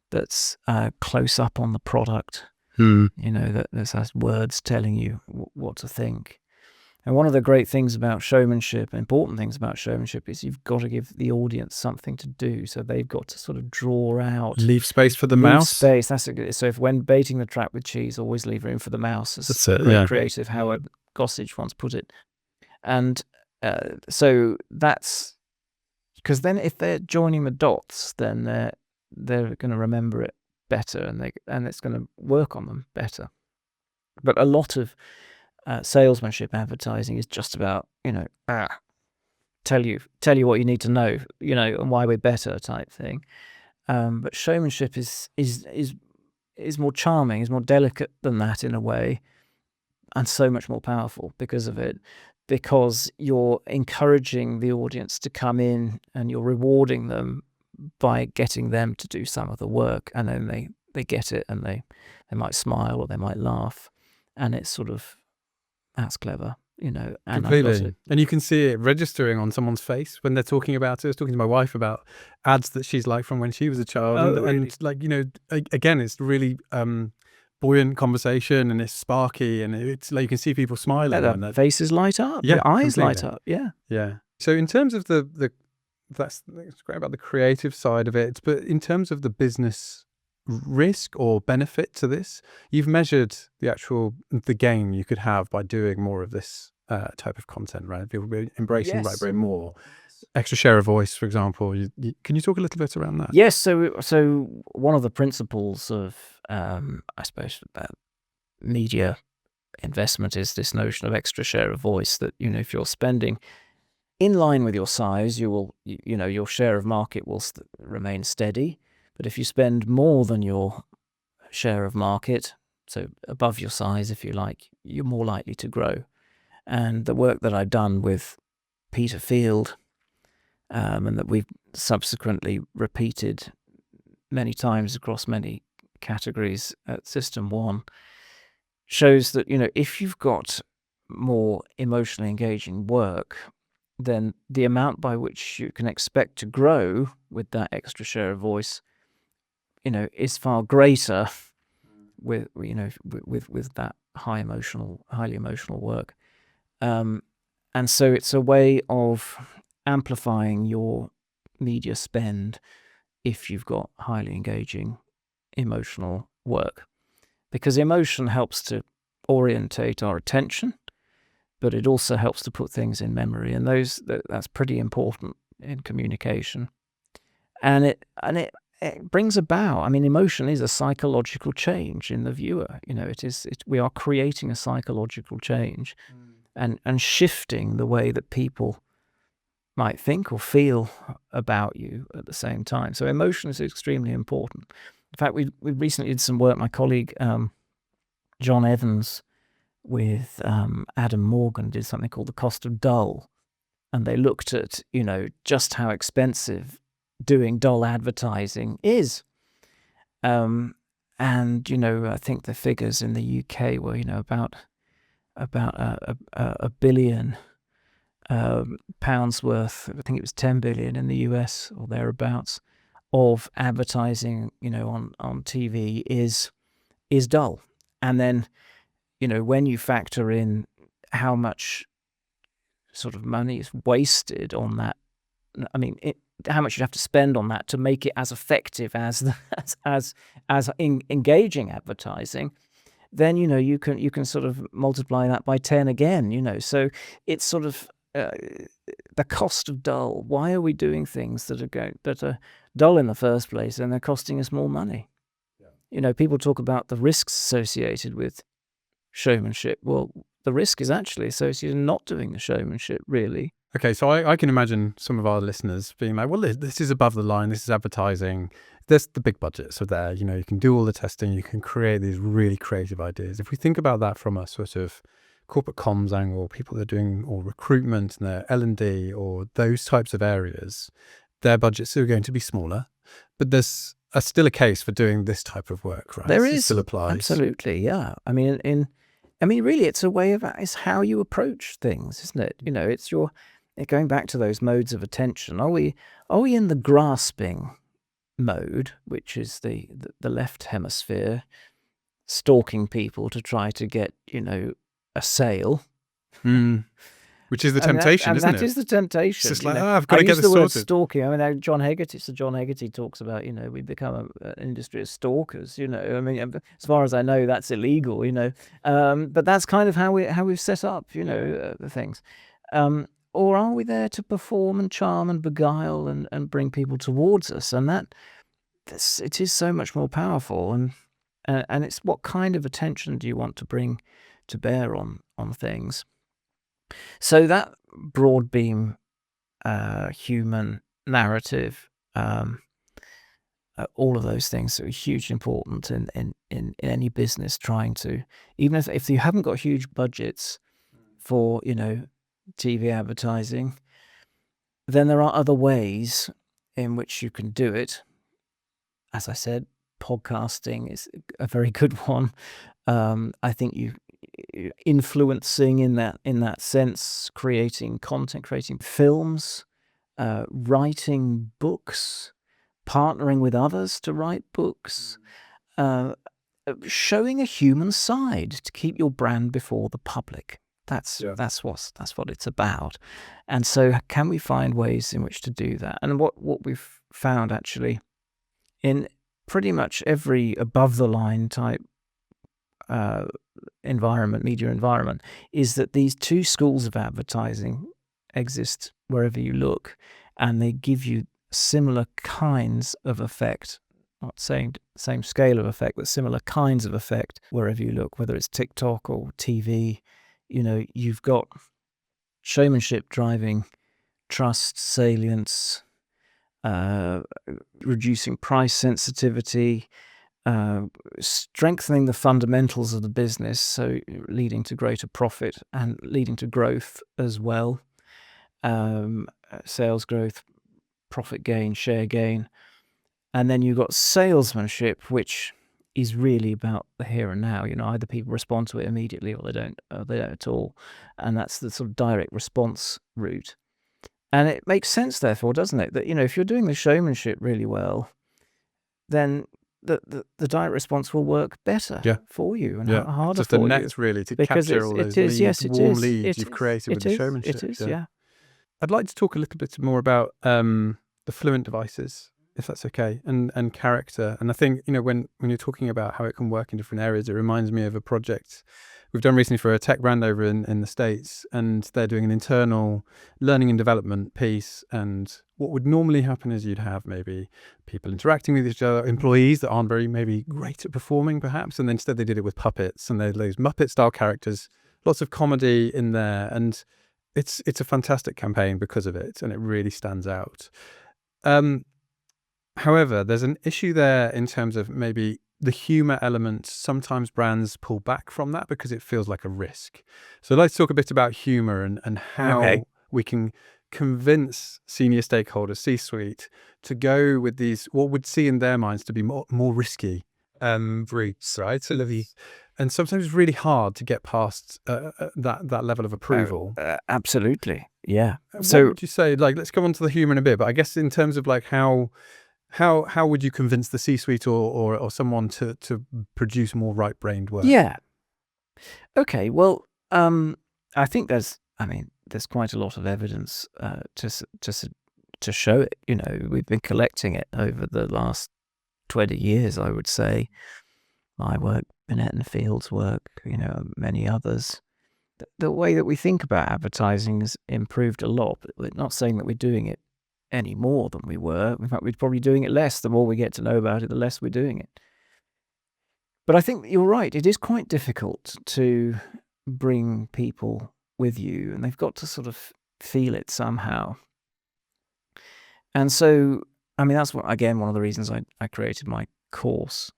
that's close up on the product, that has words telling you what to think. And one of the great things about showmanship, important things about showmanship, is you've got to give the audience something to do. So they've got to sort of draw out.
Leave space for the mouse.
Space. That's a good. So if when baiting the trap with cheese, always leave room for the mouse.
That's it,
very
yeah.
creative, Howard Gossage once put it. And so that's because then if they're joining the dots, then they're going to remember it better, and it's going to work on them better. But a lot of salesmanship advertising is just about tell you what you need to know, and why we're better type thing. But showmanship is more charming, is more delicate than that in a way, and so much more powerful because of it. Because you're encouraging the audience to come in and you're rewarding them by getting them to do some of the work, and then they get it and they might smile or they might laugh, and it's sort of that's clever, and I've got
Completely.
it.
And you can see it registering on someone's face when they're talking about it. I was talking to my wife about ads that she's liked from when she was a child.
Oh,
and,
really?
and like, again, it's really buoyant conversation, and it's sparky, and it's like you can see people smiling when
Their
they're,
faces light up,
Yeah,
their eyes light
completely.
up. Yeah.
yeah. So in terms of that's great about the creative side of it, but in terms of the business risk or benefit to this, you've measured the gain you could have by doing more of this type of content, right? People be embracing
Yes.
vibrate more, extra share of voice, for example. Can you talk a little bit around that?
Yes. So one of the principles of, I suppose, about media investment is this notion of extra share of voice. That if you're spending in line with your size, your share of market will remain steady. But if you spend more than your share of market, so above your size, if you like, you're more likely to grow. And the work that I've done with Peter Field, and that we've subsequently repeated many times across many categories at System1, shows that if you've got more emotionally engaging work, then the amount by which you can expect to grow with that extra share of voice, is far greater with that highly emotional work. And so it's a way of amplifying your media spend if you've got highly engaging emotional work, because emotion helps to orientate our attention, but it also helps to put things in memory, and that's pretty important in communication. And it brings about, emotion is a psychological change in the viewer. We are creating a psychological change and shifting the way that people might think or feel about you at the same time. So emotion is extremely important. In fact, we recently did some work, my colleague John Evans with Adam Morgan did something called The Cost of Dull. And they looked at, just how expensive doing dull advertising is. And, I think the figures in the UK were, about a billion pounds worth, I think it was 10 billion in the US or thereabouts, of advertising, on TV is dull. And then, when you factor in how much sort of money is wasted on that, how much you'd have to spend on that to make it as effective as engaging advertising, then you can sort of multiply that by 10 again. So it's sort of the cost of dull. Why are we doing things that are dull in the first place, and they're costing us more money? Yeah. People talk about the risks associated with showmanship. Well, the risk is actually associated with not doing the showmanship, really.
Okay, so I can imagine some of our listeners being like, well, this is above the line, this is advertising, there's the big budgets are there, you can do all the testing, you can create these really creative ideas. If we think about that from a sort of corporate comms angle, people that are doing or recruitment and their L&D or those types of areas, their budgets are going to be smaller, but there's still a case for doing this type of work, right?
There
It
is,
still applies.
absolutely, yeah. Really, it's a way of, it's how you approach things, isn't it? It's going back to those modes of attention. Are we in the grasping mode, which is the left hemisphere, stalking people to try to get, a sale?
Which is the temptation, isn't it?
That is the temptation.
It's just like, I've got to get this
sorted. I use the
sorted.
word stalking. John Hegarty talks about, we become an industry of stalkers. As far as I know, that's illegal. But that's kind of how we've set up, the things. Or are we there to perform and charm and beguile and bring people towards us? And it is so much more powerful. And it's what kind of attention do you want to bring to bear on things? So that broad beam human narrative, all of those things are hugely important in any business trying to, even if you haven't got huge budgets for, TV advertising, then there are other ways in which you can do it. As I said, podcasting is a very good one. I think influencing in that sense, creating content, creating films, writing books, partnering with others to write books, showing a human side to keep your brand before the public. That's what it's about. And so can we find ways in which to do that? And what we've found actually in pretty much every above the line type environment, media environment, is that these two schools of advertising exist wherever you look, and they give you similar kinds of effect. Not saying same scale of effect, but similar kinds of effect wherever you look, whether it's TikTok or TV. You've got showmanship driving trust, salience, reducing price sensitivity, strengthening the fundamentals of the business, so leading to greater profit and leading to growth as well. Sales growth, profit gain, share gain. And then you've got salesmanship, which is really about the here and now. Either people respond to it immediately or they don't at all. And that's the sort of direct response route. And it makes sense, therefore, doesn't it, that, if you're doing the showmanship really well, then the direct response will work better for you and harder
just
for
the
you.
net really to
Because
capture all those warm leads you've created with the showmanship.
It is, yeah.
I'd like to talk a little bit more about the fluent devices, if that's okay, and character. And I think, when you're talking about how it can work in different areas, it reminds me of a project we've done recently for a tech brand over in the States, and they're doing an internal learning and development piece. And what would normally happen is you'd have maybe people interacting with each other, employees that aren't very maybe great at performing perhaps, and then instead they did it with puppets, and they're those Muppet style characters, lots of comedy in there, and it's a fantastic campaign because of it, and it really stands out. However, there's an issue there in terms of maybe the humor element. Sometimes brands pull back from that because it feels like a risk. So let's talk a bit about humor and how we can convince senior stakeholders, C-suite, to go with these, what would see in their minds to be more risky routes, right? And sometimes it's really hard to get past that level of approval.
Absolutely, yeah.
So what would you say, let's come on to the humor in a bit, but I guess in terms of how would you convince the C-suite or someone to produce more right-brained work?
Yeah. Okay. Well, I think there's quite a lot of evidence to show it. We've been collecting it over the last 20 years, I would say. My work, Bennett and Field's work, many others. The way that we think about advertising has improved a lot. But we're not saying that we're doing it any more than we were. In fact, we're probably doing it less. The more we get to know about it, the less we're doing it. But I think you're right. It is quite difficult to bring people with you, and they've got to sort of feel it somehow. And so, that's one of the reasons I created my course.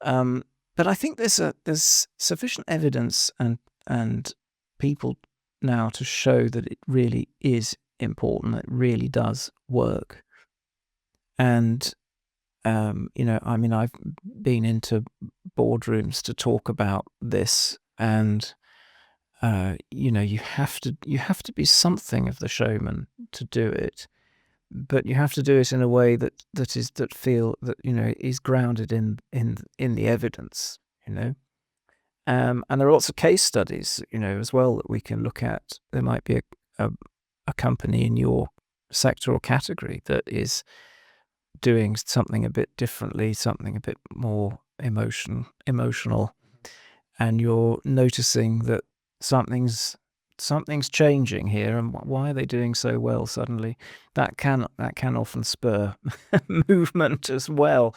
But I think there's sufficient evidence and people now to show that it really is important. It really does work. And I've been into boardrooms to talk about this, and you have to be something of the showman to do it, but you have to do it in a way that is grounded in the evidence, and there are lots of case studies, as well, that we can look at. There might be a company in your sector or category that is doing something a bit differently, something a bit more emotional, and you're noticing that something's changing here, and why are they doing so well suddenly? That can often spur movement as well.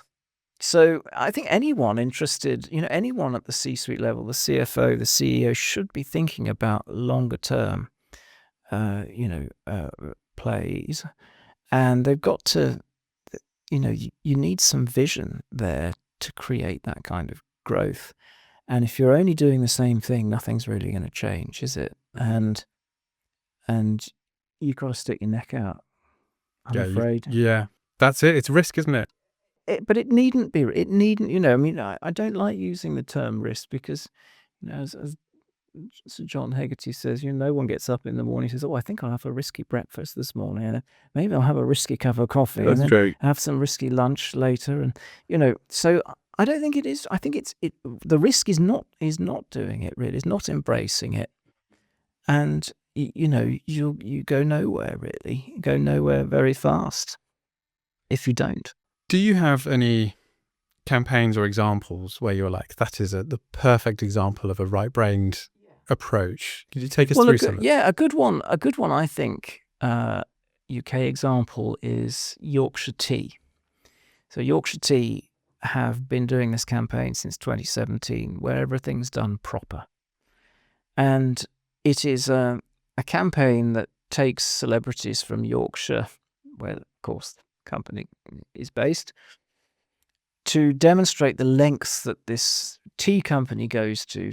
So I think anyone interested, anyone at the C-suite level, the CFO, the CEO, should be thinking about longer term plays, and they've got to, you need some vision there to create that kind of growth. And if you're only doing the same thing, nothing's really going to change, is it? And you've got to stick your neck out, I'm afraid.
That's it. It's risk, isn't it?
But it needn't be. It needn't, I don't like using the term risk because, as Sir John Hegarty says, no one gets up in the morning and says, oh, I think I'll have a risky breakfast this morning, and maybe I'll have a risky cup of coffee, and then have some risky lunch later, and so I don't think it is. I think the risk is not doing it really. It's not embracing it, and you go nowhere really. You go nowhere very fast if you don't.
Do you have any campaigns or examples where you're like, that is the perfect example of a right-brained approach? Could you take us through some of it?
Yeah, a good one. I think UK example is Yorkshire Tea. So Yorkshire Tea have been doing this campaign since 2017, where everything's done proper, and it is a campaign that takes celebrities from Yorkshire, where of course the company is based, to demonstrate the lengths that this tea company goes to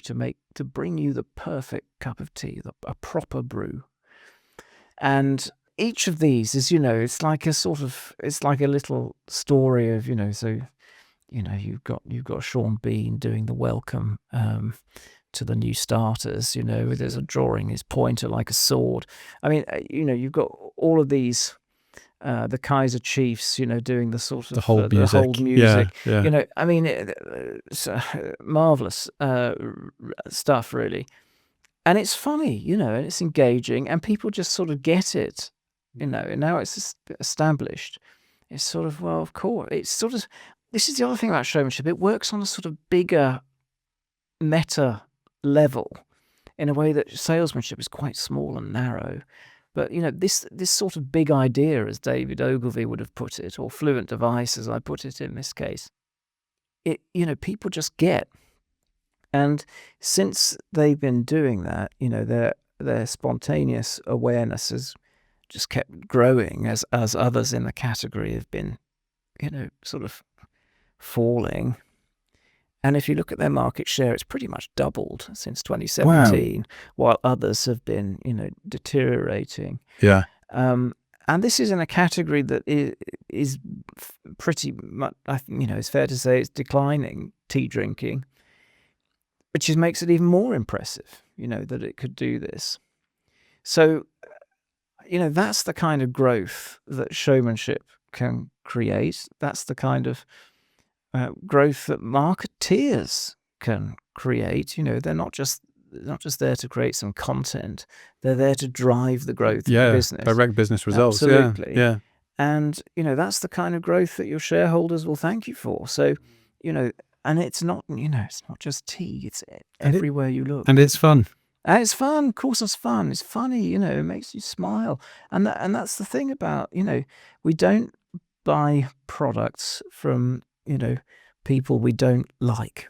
bring you the perfect cup of tea, a proper brew. And each of these is, it's like a little story of, so, you've got Sean Bean doing the welcome to the new starters, there's a drawing his pointer like a sword. I mean, you've got all of these, the Kaiser Chiefs, doing the sort of
the whole music.
Yeah. I mean, it's marvelous stuff, really. And it's funny, and it's engaging, and people just sort of get it, and now it's established. It's sort of, well, of course, this is the other thing about showmanship. It works on a sort of bigger meta level in a way that salesmanship is quite small and narrow. But, this sort of big idea, as David Ogilvy would have put it, or fluent device, as I put it in this case, people just get. And since they've been doing that, their spontaneous awareness has just kept growing as others in the category have been, sort of falling. And if you look at their market share, it's pretty much doubled since 2017, while others have been, deteriorating.
Yeah.
And this is in a category that is pretty much, it's fair to say it's declining, tea drinking, which makes it even more impressive, that it could do this. So, that's the kind of growth that showmanship can create. That's the kind of growth that marketeers can create. They're not just there to create some content. They're there to drive the growth of the business.
Direct business results.
Absolutely.
Yeah.
And, that's the kind of growth that your shareholders will thank you for. So, and it's not, it's not just tea. It's everywhere you look.
And it's fun.
And it's fun. Of course it's fun. It's funny, it makes you smile. And that's the thing about, we don't buy products from, people we don't like.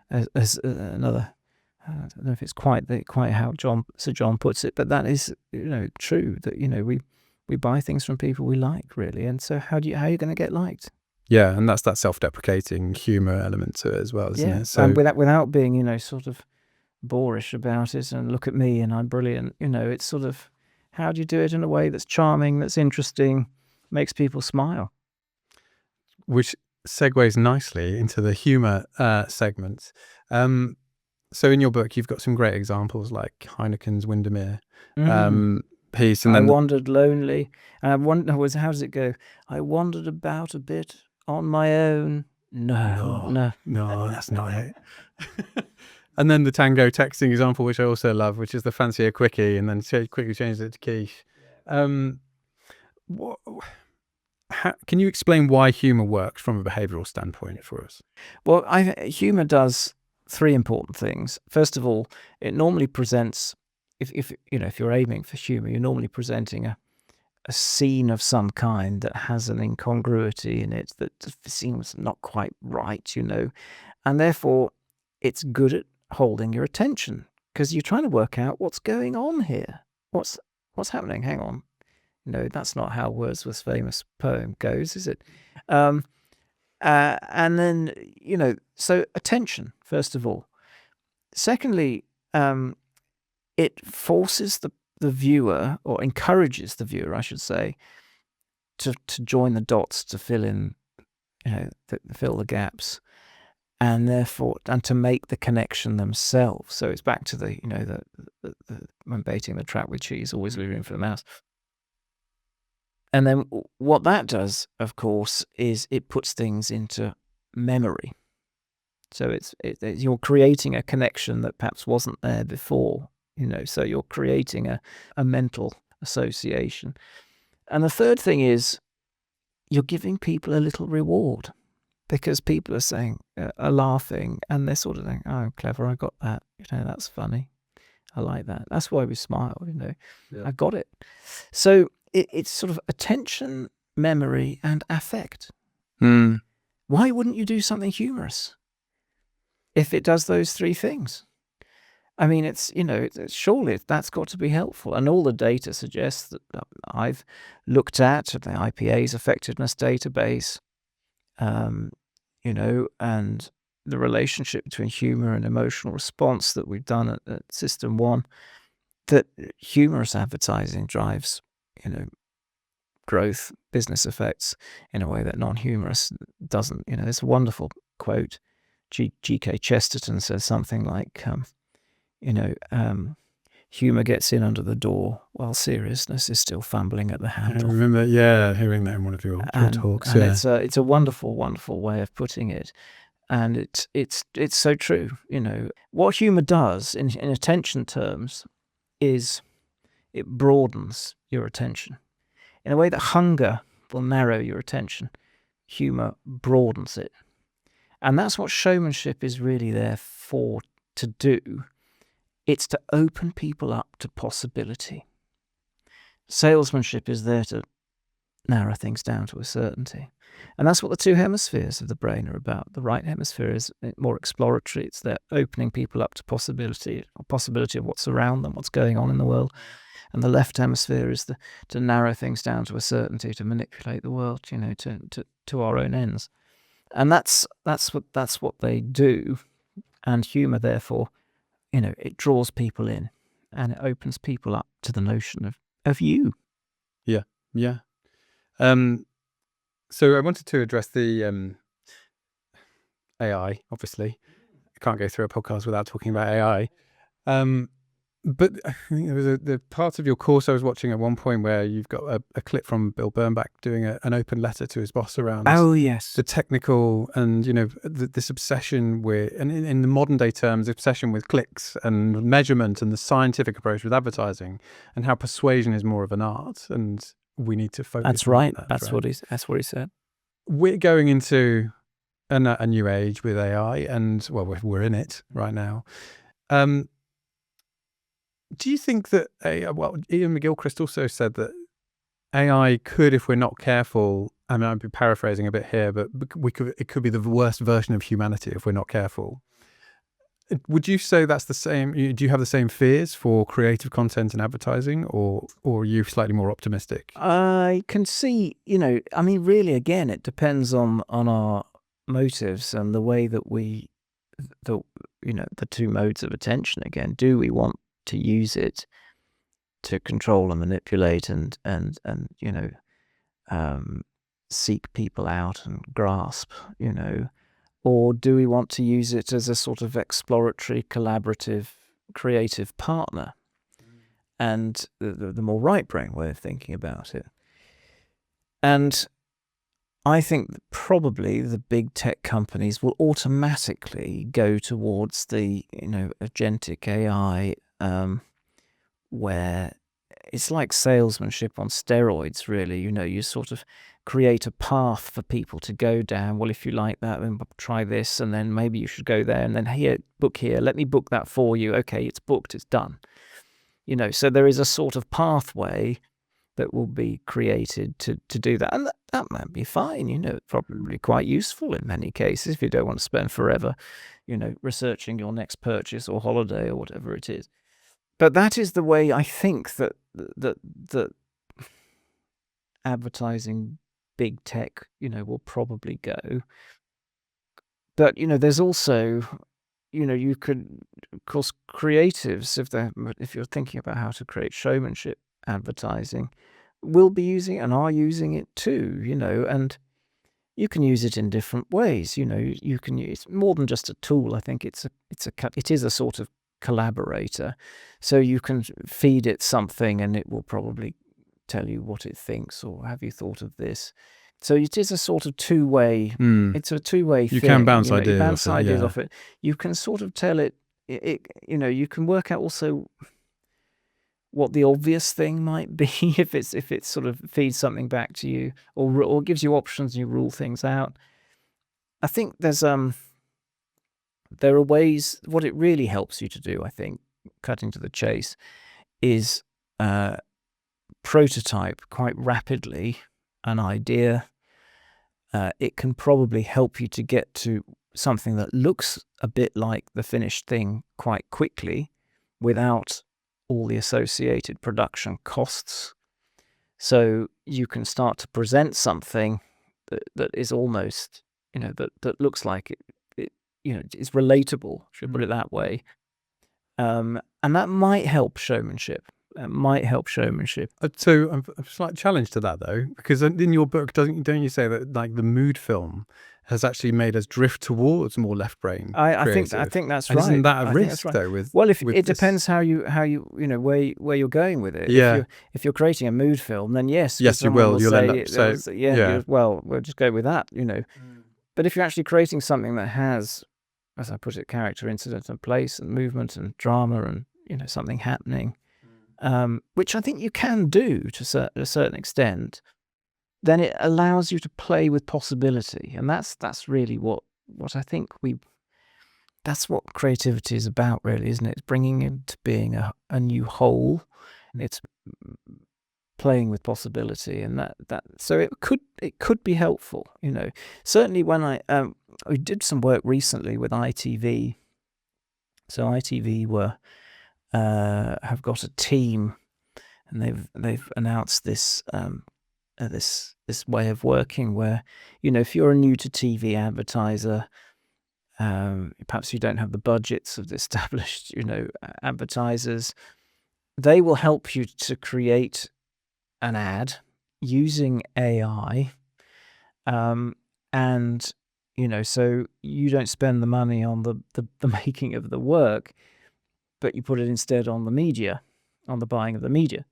As another, I don't know if it's quite how Sir John puts it, but that is, true, that, we buy things from people we like, really. And so how are you going to get liked?
Yeah, and that's that self-deprecating humour element to it as well, isn't it?
So, and without being, sort of boorish about it and look at me and I'm brilliant, it's sort of, how do you do it in a way that's charming, that's interesting, makes people smile?
Which segues nicely into the humour segment. So in your book, you've got some great examples like Heineken's Windermere piece. And
I
then
wandered lonely. And how does it go? I wandered about a bit on my own. No,
that's not it. And then the tango texting example, which I also love, which is the fancy a quickie, and then quickly changes it to quiche. Can you explain why humour works from a behavioural standpoint for us?
Well, humour does three important things. First of all, it normally presents, if you're aiming for humour, you're normally presenting a scene of some kind that has an incongruity in it that seems not quite right, and therefore it's good at holding your attention because you're trying to work out what's going on here. What's happening? Hang on. That's not how Wordsworth's famous poem goes, is it? And then, so attention, first of all. Secondly, it forces the viewer, or encourages the viewer, I should say, to join the dots, to fill in, fill the gaps. and therefore, and to make the connection themselves. So it's back to the when baiting the trap with cheese, always leave room for the mouse. And then what that does, of course, is it puts things into memory. So you're creating a connection that perhaps wasn't there before, so you're creating a mental association. And the third thing is you're giving people a little reward, because people are laughing, and they're sort of saying, oh, clever, I got that, that's funny, I like that, that's why we smile,
Yeah.
I got it. So it's sort of attention, memory, and affect. Why wouldn't you do something humorous if it does those three things? I mean, it's surely that's got to be helpful. And all the data suggests that I've looked at the IPA's effectiveness database, and the relationship between humor and emotional response that we've done at System1, that humorous advertising drives, growth, business effects in a way that non-humorous doesn't. There's a wonderful quote. G.K. Chesterton says something like, humor gets in under the door while seriousness is still fumbling at the handle.
I remember, hearing that in one of your talks.
And it's a wonderful, wonderful way of putting it. And it's so true. What humor does in attention terms is it broadens your attention. In a way that hunger will narrow your attention, humor broadens it. And that's what showmanship is really there for, to do. It's to open people up to possibility. Salesmanship is there to narrow things down to a certainty. And that's what the two hemispheres of the brain are about. The right hemisphere is more exploratory. It's there opening people up to possibility of what's around them, what's going on in the world. And the left hemisphere is to narrow things down to a certainty, to manipulate the world, to our own ends. And that's what they do. And humor, therefore, it draws people in, and it opens people up to the notion of you.
Yeah. So I wanted to address the AI. Obviously, I can't go through a podcast without talking about AI. But I think there was the part of your course I was watching at one point where you've got a clip from Bill Bernbach doing an open letter to his boss around
Yes,
the technical and this obsession with, and in the modern day terms, obsession with clicks and measurement and the scientific approach with advertising, and how persuasion is more of an art, and we need to focus.
That's
on
right.
that,
That's what he said.
We're going into a new age with AI, and we're in it right now. Do you think that Ian McGilchrist also said that AI could, if we're not careful, I mean, I'd be paraphrasing a bit here, but it could be the worst version of humanity if we're not careful. Would you say that's the same? Do you have the same fears for creative content and advertising, or are you slightly more optimistic?
I can see, I mean, really, again, it depends on our motives and the way that the two modes of attention. Again, do we want to use it to control and manipulate and seek people out and grasp, or do we want to use it as a sort of exploratory, collaborative, creative partner? And the more right-brain way of thinking about it. And I think that probably the big tech companies will automatically go towards the agentic AI, where it's like salesmanship on steroids, really. You sort of create a path for people to go down. Well, if you like that, then try this, and then maybe you should go there, and then book here. Let me book that for you. Okay, it's booked, it's done. So there is a sort of pathway that will be created to do that. And that might be fine, probably quite useful in many cases if you don't want to spend forever, researching your next purchase or holiday or whatever it is. But that is the way I think that advertising, big tech, will probably go. But, there's also, you could, of course, creatives, if you're thinking about how to create showmanship advertising, will be using and are using it too, and you can use it in different ways. You can use more than just a tool. I think it is a sort of collaborator. So you can feed it something and it will probably tell you what it thinks, or have you thought of this? So it is a sort of two-way. It's a two-way thing.
You can bounce
you
ideas
bounce
off it,
ideas
yeah.
off it. You can sort of tell it. You can work out also what the obvious thing might be if it sort of feeds something back to you, or gives you options and you rule things out. I think there are ways. What it really helps you to do, I think, cutting to the chase, is prototype quite rapidly an idea. It can probably help you to get to something that looks a bit like the finished thing quite quickly without all the associated production costs. So you can start to present something that is almost, that looks like it is relatable, should put it that way. And that might help showmanship.
So I'm a slight challenge to that, though, because in your book, don't you say that like the mood film has actually made us drift towards more left brain?
I think that's right.
Isn't that a
I think
risk
that's right.
though? With
it
this?
depends how you where you're going with it.
Yeah.
If you're creating a mood film, then yes,
Yes, you will. You'll end up
we'll just go with that. But if you're actually creating something that has, as I put it, character, incident, and place, and movement, and drama, and something happening, which I think you can do to a certain extent, then it allows you to play with possibility, and that's really what I think that's what creativity is about, really, isn't it? It's bringing into being a new whole. It's playing with possibility, and that so it could be helpful. Certainly when we did some work recently with ITV. So ITV have got a team, and they've announced this this way of working where if you're a new to TV advertiser, perhaps you don't have the budgets of the established advertisers, they will help you to create an ad using AI, and so you don't spend the money on the making of the work, but you put it instead on the media, on the buying of the media.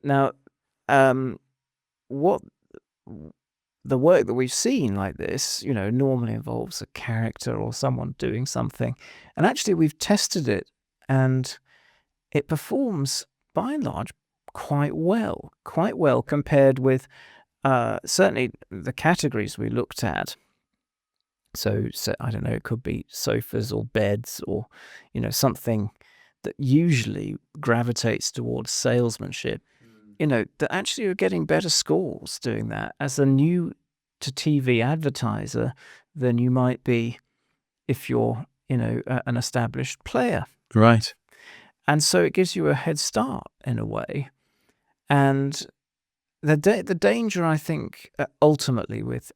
Now, what the work that we've seen like this, normally involves a character or someone doing something, and actually we've tested it, and it performs by and large quite well compared with certainly the categories we looked at. So I don't know, it could be sofas or beds or something that usually gravitates towards salesmanship. That actually you're getting better scores doing that as a new to TV advertiser than you might be if you're an established player.
Right.
And so it gives you a head start in a way. And the danger, I think, ultimately with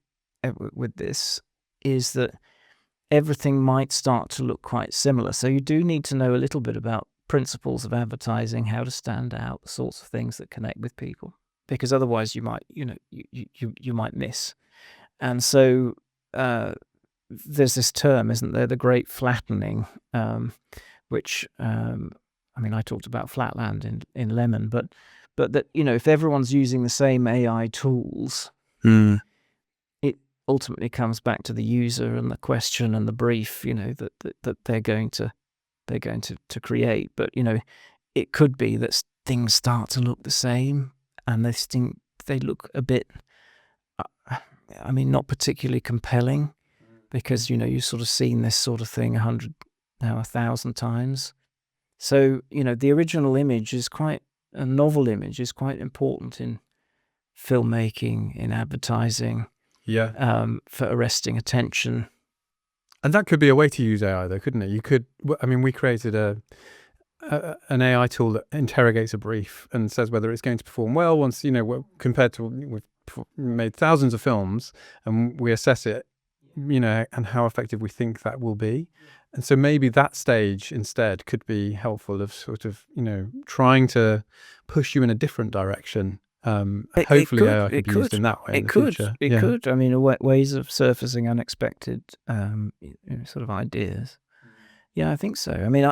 this is that everything might start to look quite similar. So you do need to know a little bit about principles of advertising, how to stand out, the sorts of things that connect with people, because otherwise you might you might miss. And so there's this term, isn't there, the great flattening, which I talked about Flatland in Lemon, but that if everyone's using the same AI tools, it ultimately comes back to the user and the question and the brief that they're going to create. But it could be that things start to look the same, and they look a bit not particularly compelling, because you've sort of seen this sort of thing 100, now 1,000 times. So the original image is a novel image is quite important in filmmaking, in advertising, for arresting attention.
And that could be a way to use AI, though, couldn't it? You could. We created an AI tool that interrogates a brief and says whether it's going to perform well once compared to we've made thousands of films, and we assess it, and how effective we think that will be. And so maybe that stage instead could be helpful of sort of trying to push you in a different direction Hopefully AI can be used in that way in the future.
It could. I mean, ways of surfacing unexpected sort of ideas. Yeah, I think so. I mean,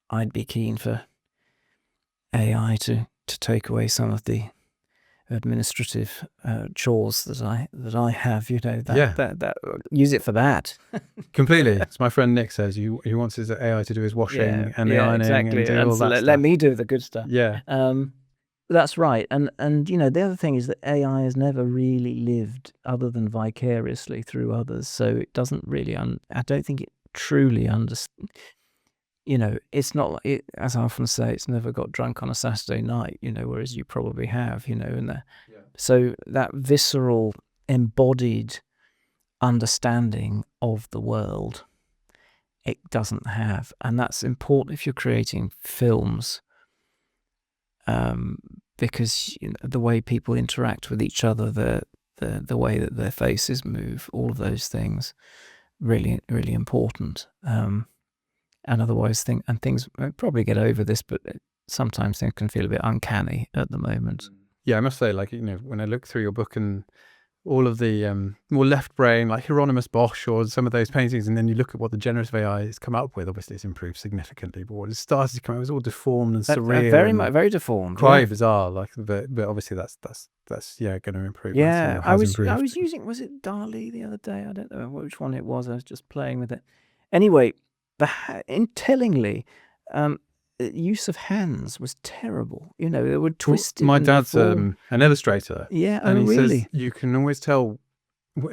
I'd be keen for AI to take away some of the administrative chores that I have. That use it for that.
Completely. As my friend Nick says, he wants his AI to do his washing and the ironing
exactly.
and do all that stuff.
Let me do the good stuff.
Yeah.
That's right. And the other thing is that AI has never really lived other than vicariously through others. So it doesn't really, I don't think it truly understands. It's not like it, as I often say, it's never got drunk on a Saturday night, whereas you probably have, so that visceral, embodied understanding of the world, it doesn't have. And that's important if you're creating films, because the way people interact with each other, the way that their faces move, all of those things, really, really important. And otherwise, things probably get over this, but sometimes things can feel a bit uncanny at the moment.
Yeah, I must say, when I look through your book and all of the more left brain, like Hieronymus Bosch or some of those paintings, and then you look at what the generative AI has come up with, obviously it's improved significantly, but what it started to come out was all deformed and surreal.
Very deformed.
Quite bizarre, but obviously that's going to improve.
Yeah, I was using, was it Dali the other day? I don't know which one it was. I was just playing with it. Anyway, tellingly, use of hands was terrible. They were twisted.
My dad's an illustrator.
Yeah,
and he
really?
says you can always tell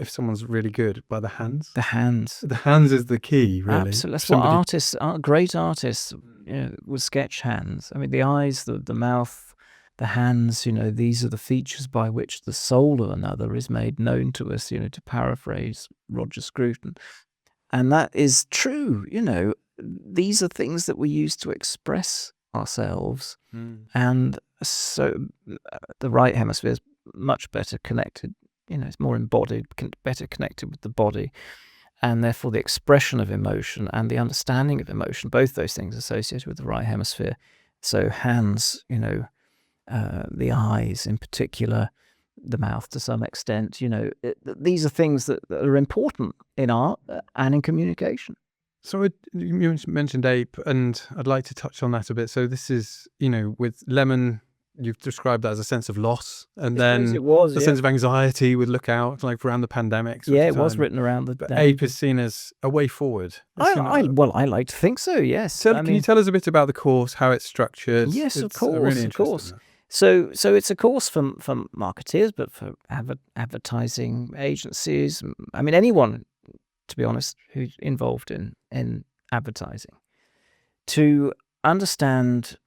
if someone's really good by the hands.
The hands.
The hands is the key, really.
Absolutely. That's what great artists, would sketch hands. I mean, the eyes, the mouth, the hands. These are the features by which the soul of another is made known to us. To paraphrase Roger Scruton. And that is true, these are things that we use to express ourselves. And so the right hemisphere is much better connected, it's more embodied, better connected with the body. And therefore the expression of emotion and the understanding of emotion, both those things associated with the right hemisphere. So hands, the eyes in particular, the mouth to some extent, these are things that are important in art and in communication.
So you mentioned ape, and I'd like to touch on that a bit. So this is, with lemon, you've described that as a sense of loss, and then a sense of anxiety with Lookout, like around the pandemic.
Yeah, it was written around the.
But ape is seen as a way forward.
I like to think so. Yes.
Can you tell us a bit about the course, how it's structured?
Yes, of course. So it's a course for marketeers, but for advertising agencies. I mean, anyone, to be honest, who's involved in advertising, to understand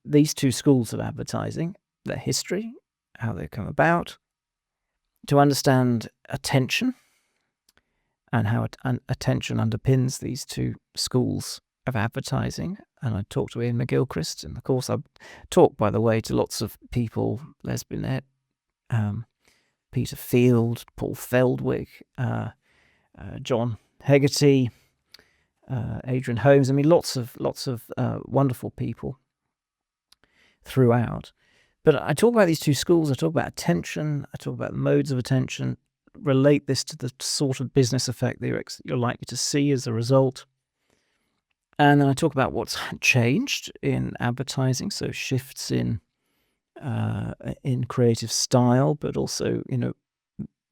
these two schools of advertising, their history, how they come about, to understand attention and how attention underpins these two schools of advertising. And I talked to Ian McGilchrist in the course. I talked, by the way, to lots of people, Les Binet, Peter Field, Paul Feldwick, John Hegarty, Adrian Holmes. I mean, lots of wonderful people throughout. But I talk about these two schools. I talk about attention. I talk about modes of attention. Relate this to the sort of business effect that you're likely to see as a result. And then I talk about what's changed in advertising, so shifts in creative style, but also,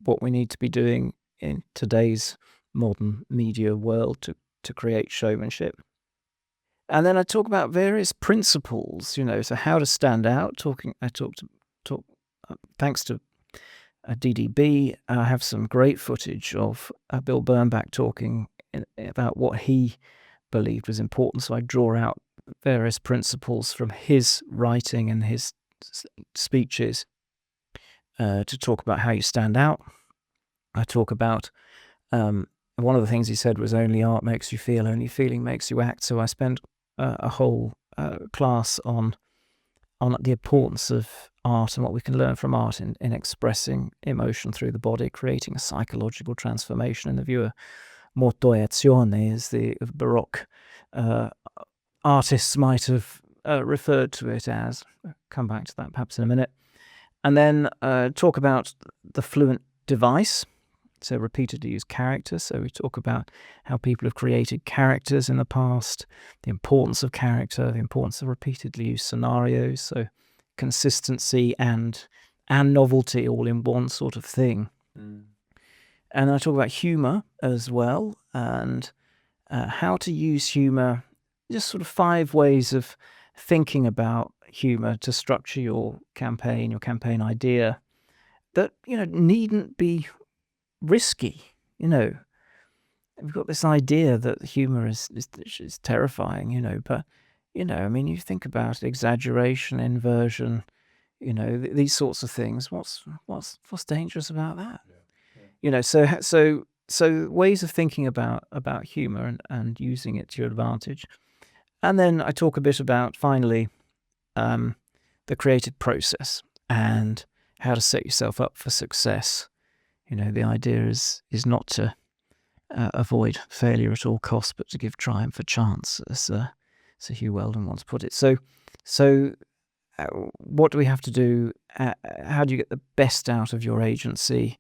what we need to be doing in today's modern media world to create showmanship. And then I talk about various principles, so how to stand out. Thanks to DDB, I have some great footage of Bill Bernbach talking about what he believed was important. So I draw out various principles from his writing and his speeches to talk about how you stand out. I talk about one of the things he said was only art makes you feel, only feeling makes you act. So I spent a whole class on the importance of art and what we can learn from art in expressing emotion through the body, creating a psychological transformation in the viewer. Moto e azione, as the Baroque artists might have referred to it as. I'll come back to that perhaps in a minute. And then talk about the fluent device, so repeatedly used characters. So we talk about how people have created characters in the past, the importance of character, the importance of repeatedly used scenarios, so consistency and novelty all in one sort of thing. And I talk about humour as well, and how to use humour, just sort of 5 ways of thinking about humour to structure your campaign idea that, needn't be risky. We've got this idea that humour is terrifying, but, you think about exaggeration, inversion, these sorts of things. What's dangerous about that? So ways of thinking about humour and using it to your advantage. And then I talk a bit about, finally, the creative process and how to set yourself up for success. The idea is not to avoid failure at all costs, but to give triumph a chance, as Hugh Weldon once put it. So what do we have to do? How do you get the best out of your agency?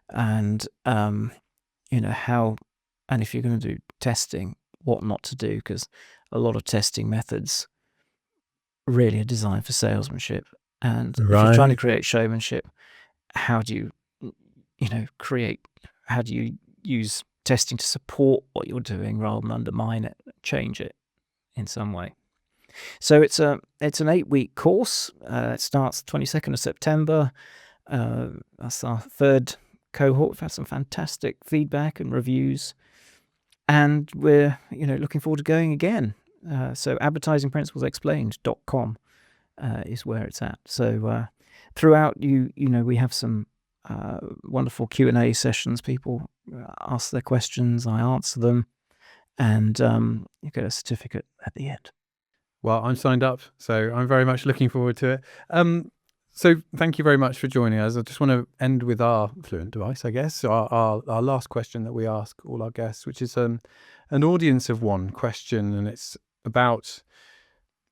And how, and if you're going to do testing, what not to do, because a lot of testing methods really are designed for salesmanship. And if you're trying to create showmanship, how do you use testing to support what you're doing rather than undermine it, change it in some way? So it's an 8-week course. It starts 22nd of September. That's our 3rd cohort. We've had some fantastic feedback and reviews, and we're looking forward to going again. So advertisingprinciplesexplained.com is where it's at. So throughout, we have some wonderful Q&A sessions. People ask their questions, I answer them, and you get a certificate at the end.
Well, I'm signed up, so I'm very much looking forward to it. So thank you very much for joining us. I just want to end with our fluent device, I guess, our last question that we ask all our guests, which is an audience of one question, and it's about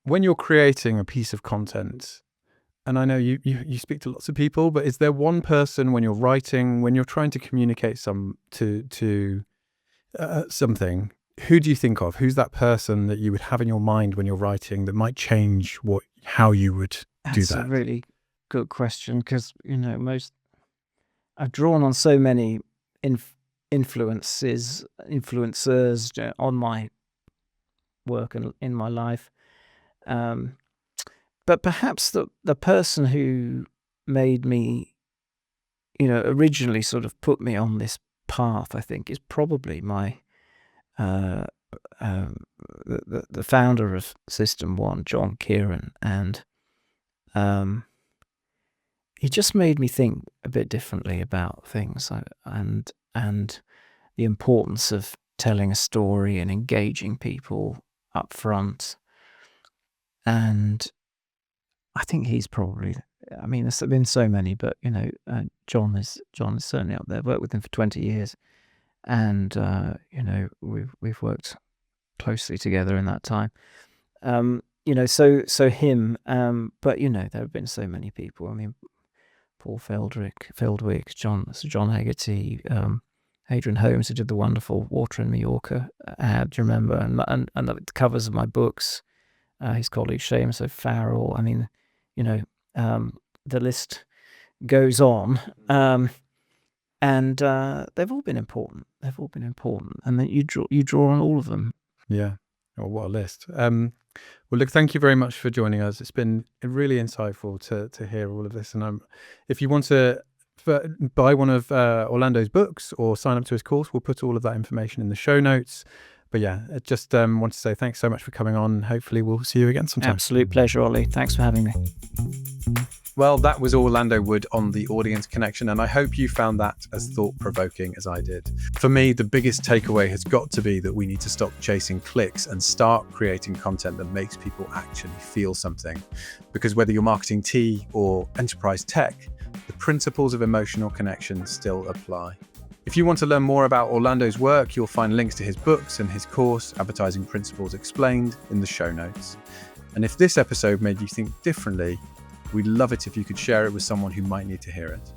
when you're creating a piece of content. And I know you speak to lots of people, but is there one person when you're writing, when you're trying to communicate something, who do you think of? Who's that person that you would have in your mind when you're writing that might change how you would do that?
That's a really good question, because I've drawn on so many influencers on my work and in my life. But perhaps the person who made me, originally sort of put me on this path, I think, is probably my the founder of System1, John Kieran, and he just made me think a bit differently about things, and the importance of telling a story and engaging people up front. And I think he's probably, there's been so many, but John is certainly up there. I've worked with him for 20 years, and we've worked closely together in that time. So him. But there have been so many people. Paul Feldwick, John Haggerty, Adrian Holmes, who did the wonderful Water in Mallorca ad, do you remember? And the covers of my books. His colleague Seamus O'Farrell. The list goes on, and they've all been important. And then you draw on all of them.
Yeah. Oh, what a list. Well, look, thank you very much for joining us. It's been really insightful to hear all of this. And if you want to buy one of Orlando's books or sign up to his course, we'll put all of that information in the show notes. But yeah, I just want to say thanks so much for coming on. Hopefully we'll see you again sometime.
Absolute pleasure, Ollie. Thanks for having me.
Well, that was Orlando Wood on the Audience Connection, and I hope you found that as thought-provoking as I did. For me, the biggest takeaway has got to be that we need to stop chasing clicks and start creating content that makes people actually feel something. Because whether you're marketing tea or enterprise tech, the principles of emotional connection still apply. If you want to learn more about Orlando's work, you'll find links to his books and his course, Advertising Principles Explained, in the show notes. And if this episode made you think differently, we'd love it if you could share it with someone who might need to hear it.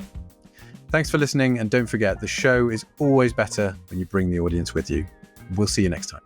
Thanks for listening, and don't forget, the show is always better when you bring the audience with you. We'll see you next time.